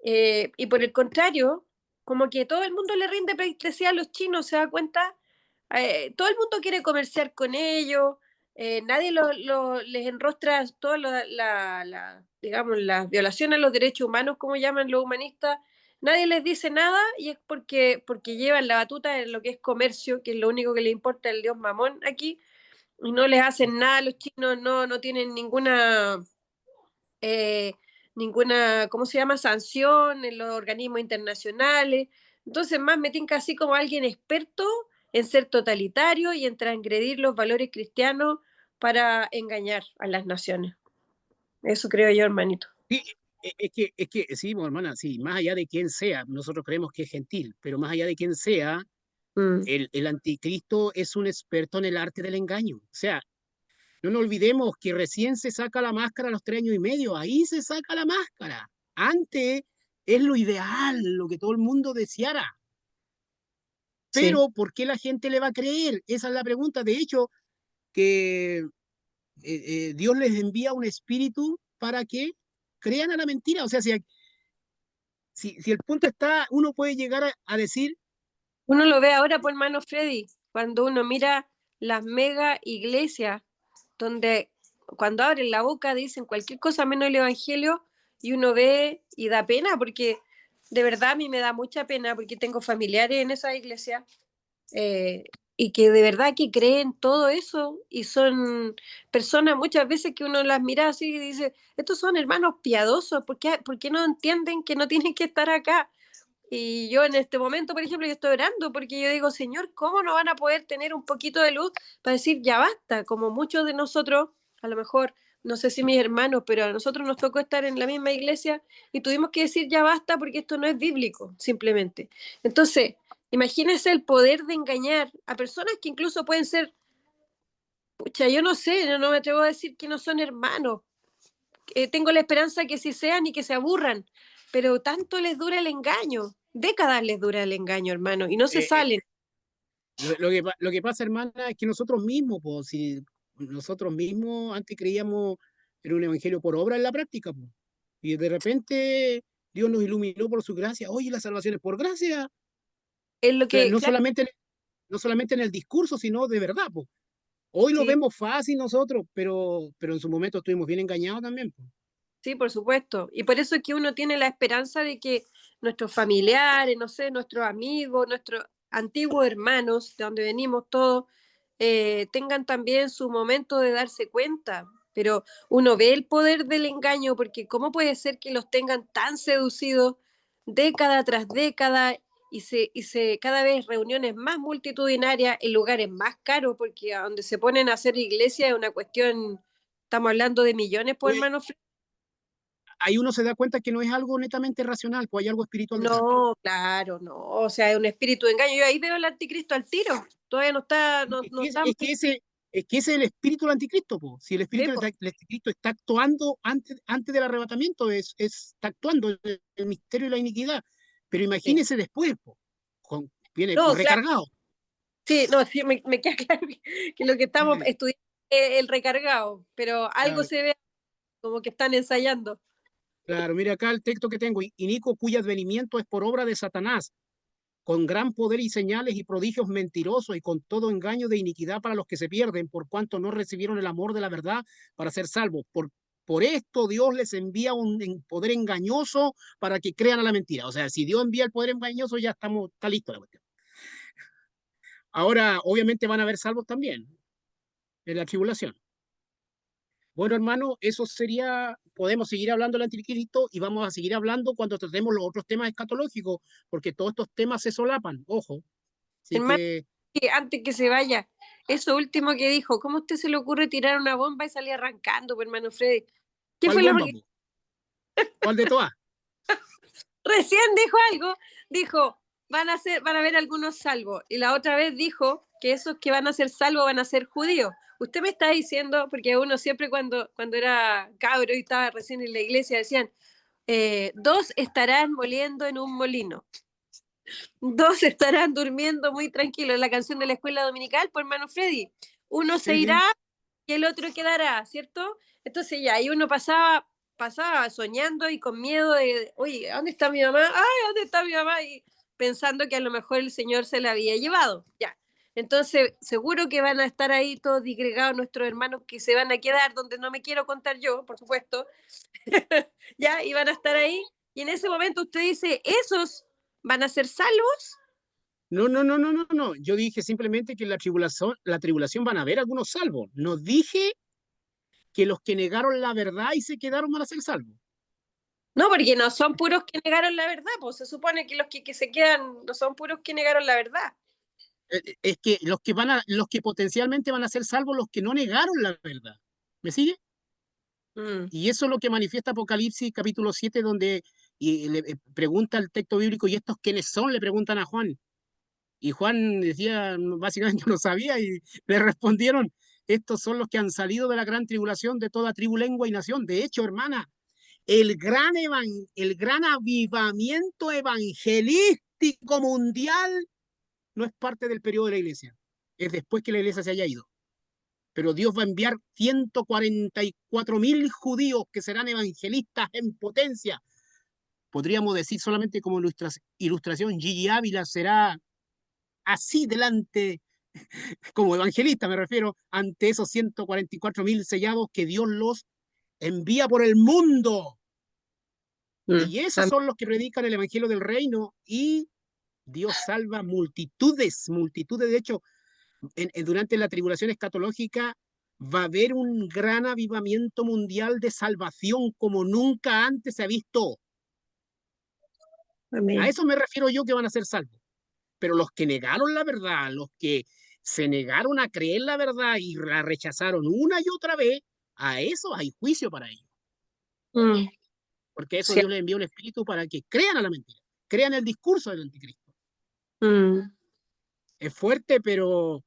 y por el contrario, como que todo el mundo le rinde pleitesía a los chinos, ¿se da cuenta? Todo el mundo quiere comerciar con ellos, nadie les enrostra todas digamos, las violaciones a los derechos humanos, como llaman los humanistas. Nadie les dice nada, y es porque llevan la batuta en lo que es comercio, que es lo único que le importa al dios Mamón aquí, y no les hacen nada. Los chinos no tienen eh, ninguna, ¿cómo se llama?, sanción en los organismos internacionales. Entonces, más me tinca así como alguien experto en ser totalitario y en transgredir los valores cristianos para engañar a las naciones. Eso creo yo, hermanito. Sí, es que sí, pues, hermana, sí, más allá de quién sea, nosotros creemos que es gentil, pero más allá de quién sea, Mm. el anticristo es un experto en el arte del engaño. O sea, no nos olvidemos que recién se saca la máscara a los 3 años y medio, ahí se saca la máscara. Antes es lo ideal, lo que todo el mundo deseara. Sí. Pero, ¿por qué la gente le va a creer? Esa es la pregunta. De hecho, que Dios les envía un espíritu para que crean a la mentira. O sea, si el punto está, uno puede llegar a decir, Uno lo ve ahora por mano Freddy, cuando uno mira las mega iglesias, donde cuando abren la boca dicen cualquier cosa menos el evangelio, y uno ve y da pena, porque de verdad a mí me da mucha pena, porque tengo familiares en esa iglesia, eh, y que de verdad que creen todo eso, y son personas muchas veces que uno las mira así y dice, estos son hermanos piadosos, por qué no entienden que no tienen que estar acá? Y yo en este momento, por ejemplo, yo estoy orando porque yo digo, Señor, ¿cómo no van a poder tener un poquito de luz para decir, ya basta? Como muchos de nosotros, a lo mejor, no sé si mis hermanos, pero a nosotros nos tocó estar en la misma iglesia y tuvimos que decir, ya basta, porque esto no es bíblico, simplemente. Entonces, imagínense el poder de engañar a personas que incluso pueden ser, pucha, yo no sé, no me atrevo a decir que no son hermanos. Tengo la esperanza que sí sean y que se aburran, pero tanto les dura el engaño, décadas les dura el engaño, hermano, y no se eh, eh, salen. lo que pasa, hermana, es que nosotros mismos, pues, si nosotros mismos antes creíamos en un evangelio por obra en la práctica, pues, y de repente Dios nos iluminó por su gracia. Oye, la salvación es por gracia. Es lo O sea, que, claro, no solamente en el discurso, sino de verdad, pues. Hoy lo sí, vemos fácil nosotros, pero en su momento estuvimos bien engañados también, pues. sí, por supuesto. Y por eso es que uno tiene la esperanza de que nuestros familiares, no sé, nuestros amigos, nuestros antiguos hermanos, de donde venimos todos, tengan también su momento de darse cuenta. Pero uno ve el poder del engaño, porque ¿cómo puede ser que los tengan tan seducidos década tras década, y cada vez reuniones más multitudinarias en lugares más caros, porque a donde se ponen a hacer iglesia es una cuestión, estamos hablando de millones, por Oye, hermano? ahí uno se da cuenta que no es algo netamente racional, pues hay algo espiritual detrás. No, claro, no. O sea, es un espíritu de engaño. Yo ahí veo al anticristo al tiro. Todavía no está, no, Es no que, está. es que ese es el espíritu del anticristo, po. Si el Sí, espíritu po. del anticristo está actuando antes del arrebatamiento, está actuando el misterio y la iniquidad. Pero Sí. imagínese después, po, viene No, claro, recargado. sí, no, sí, me queda claro que lo que estamos Eh, estudiando es el recargado, pero algo claro, se ve como que están ensayando. claro, mire acá el texto que tengo. Inico cuyo advenimiento es por obra de Satanás, con gran poder y señales y prodigios mentirosos y con todo engaño de iniquidad para los que se pierden, por cuanto no recibieron el amor de la verdad para ser salvos. Por esto Dios les envía un poder engañoso para que crean a la mentira. O sea, si Dios envía el poder engañoso, ya está listo la cuestión. Ahora, obviamente van a haber salvos también en la tribulación. Bueno, hermano, eso sería, podemos seguir hablando del anticristo y vamos a seguir hablando cuando tratemos los otros temas escatológicos, porque todos estos temas se solapan, ojo. Así Hermano, que antes que se vaya, eso último que dijo, ¿cómo a usted se le ocurre tirar una bomba y salir arrancando, pues, hermano Freddy? ¿Qué ¿cuál fue lo bomba, que... po? ¿Cuál de todas? recién dijo algo, dijo, van a haber algunos salvos, y la otra vez dijo que esos que van a ser salvos van a ser judíos. Usted me está diciendo, porque uno siempre cuando era cabro y estaba recién en la iglesia decían, 2 estarán moliendo en un molino, 2 estarán durmiendo muy tranquilos, la canción de la escuela dominical por hermano Freddy, uno se irá y el otro quedará, ¿cierto? Entonces ya, ahí uno pasaba soñando y con miedo de, oye, ¿dónde está mi mamá? Ay, ¿dónde está mi mamá? Y pensando que a lo mejor el Señor se la había llevado, ya. Entonces, seguro que van a estar ahí todos disgregados nuestros hermanos que se van a quedar donde no me quiero contar yo, por supuesto, ya, y van a estar ahí. Y en ese momento usted dice, ¿esos van a ser salvos? No. Yo dije simplemente que en la tribulación van a haber algunos salvos. No dije que los que negaron la verdad y se quedaron van a ser salvos. No, porque no son puros que negaron la verdad, pues se supone que los que se quedan no son puros que negaron la verdad. Es que los que potencialmente van a ser salvos, los que no negaron la verdad. ¿Me sigue? Y eso es lo que manifiesta Apocalipsis capítulo 7, donde le pregunta el texto bíblico, ¿y estos quiénes son? Le preguntan a Juan. Y Juan decía, básicamente no sabía, y le respondieron, estos son los que han salido de la gran tribulación de toda tribu, lengua y nación. De hecho, hermana, el gran avivamiento evangelístico mundial no es parte del periodo de la iglesia, es después que la iglesia se haya ido. Pero Dios va a enviar 144.000 judíos que serán evangelistas en potencia. Podríamos decir solamente como ilustración, Gigi Ávila será así delante, como evangelista me refiero, ante esos 144.000 sellados que Dios los envía por el mundo. Y esos son los que predican el evangelio del reino, y Dios salva multitudes. De hecho, durante la tribulación escatológica va a haber un gran avivamiento mundial de salvación como nunca antes se ha visto. Amén. A eso me refiero yo, que van a ser salvos. Pero los que negaron la verdad, los que se negaron a creer la verdad y la rechazaron una y otra vez, a esos hay juicio para ellos. Porque a eso Sí. Dios les envía un espíritu para que crean a la mentira, crean el discurso del anticristo. Es fuerte, pero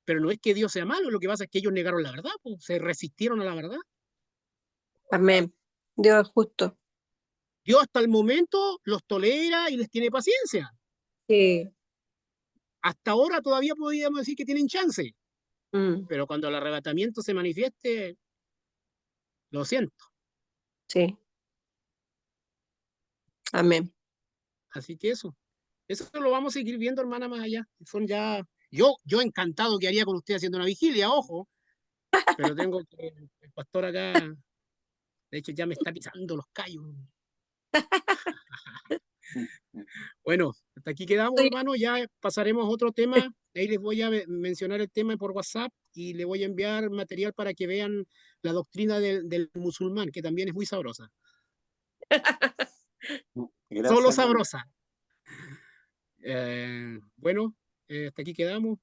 no es que Dios sea malo, lo que pasa es que ellos negaron la verdad, pues, se resistieron a la verdad. Amén. Dios es justo. Dios hasta el momento los tolera y les tiene paciencia. Sí. Hasta ahora todavía podríamos decir que tienen chance, pero cuando el arrebatamiento se manifieste, lo siento. Sí. Amén. Así que eso lo vamos a seguir viendo, hermana, más allá. Son ya, yo encantado que haría con usted haciendo una vigilia, ojo, pero tengo que, el pastor acá, de hecho ya me está pisando los callos. Bueno, hasta aquí quedamos, hermano, ya pasaremos a otro tema. Ahí les voy a mencionar el tema por WhatsApp y le voy a enviar material para que vean la doctrina del musulmán, que también es muy sabrosa. Gracias, Solo hermano. sabrosa. Bueno, hasta aquí quedamos.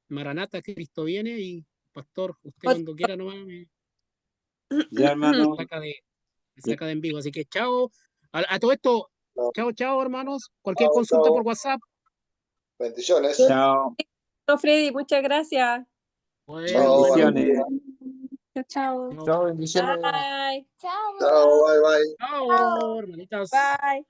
Maranata, Cristo viene, y pastor, usted cuando quiera nomás me Ya, hermano. saca de en vivo. Así que chao. A todo esto, chao, hermanos. Cualquier Chao, consulta chao. por WhatsApp. Bendiciones. Chao. No, Freddy, muchas gracias. Bueno, Bendiciones. Chao. Chao, bendiciones. Bye. Chao, bye, bye. chao, hermanitas. Bye.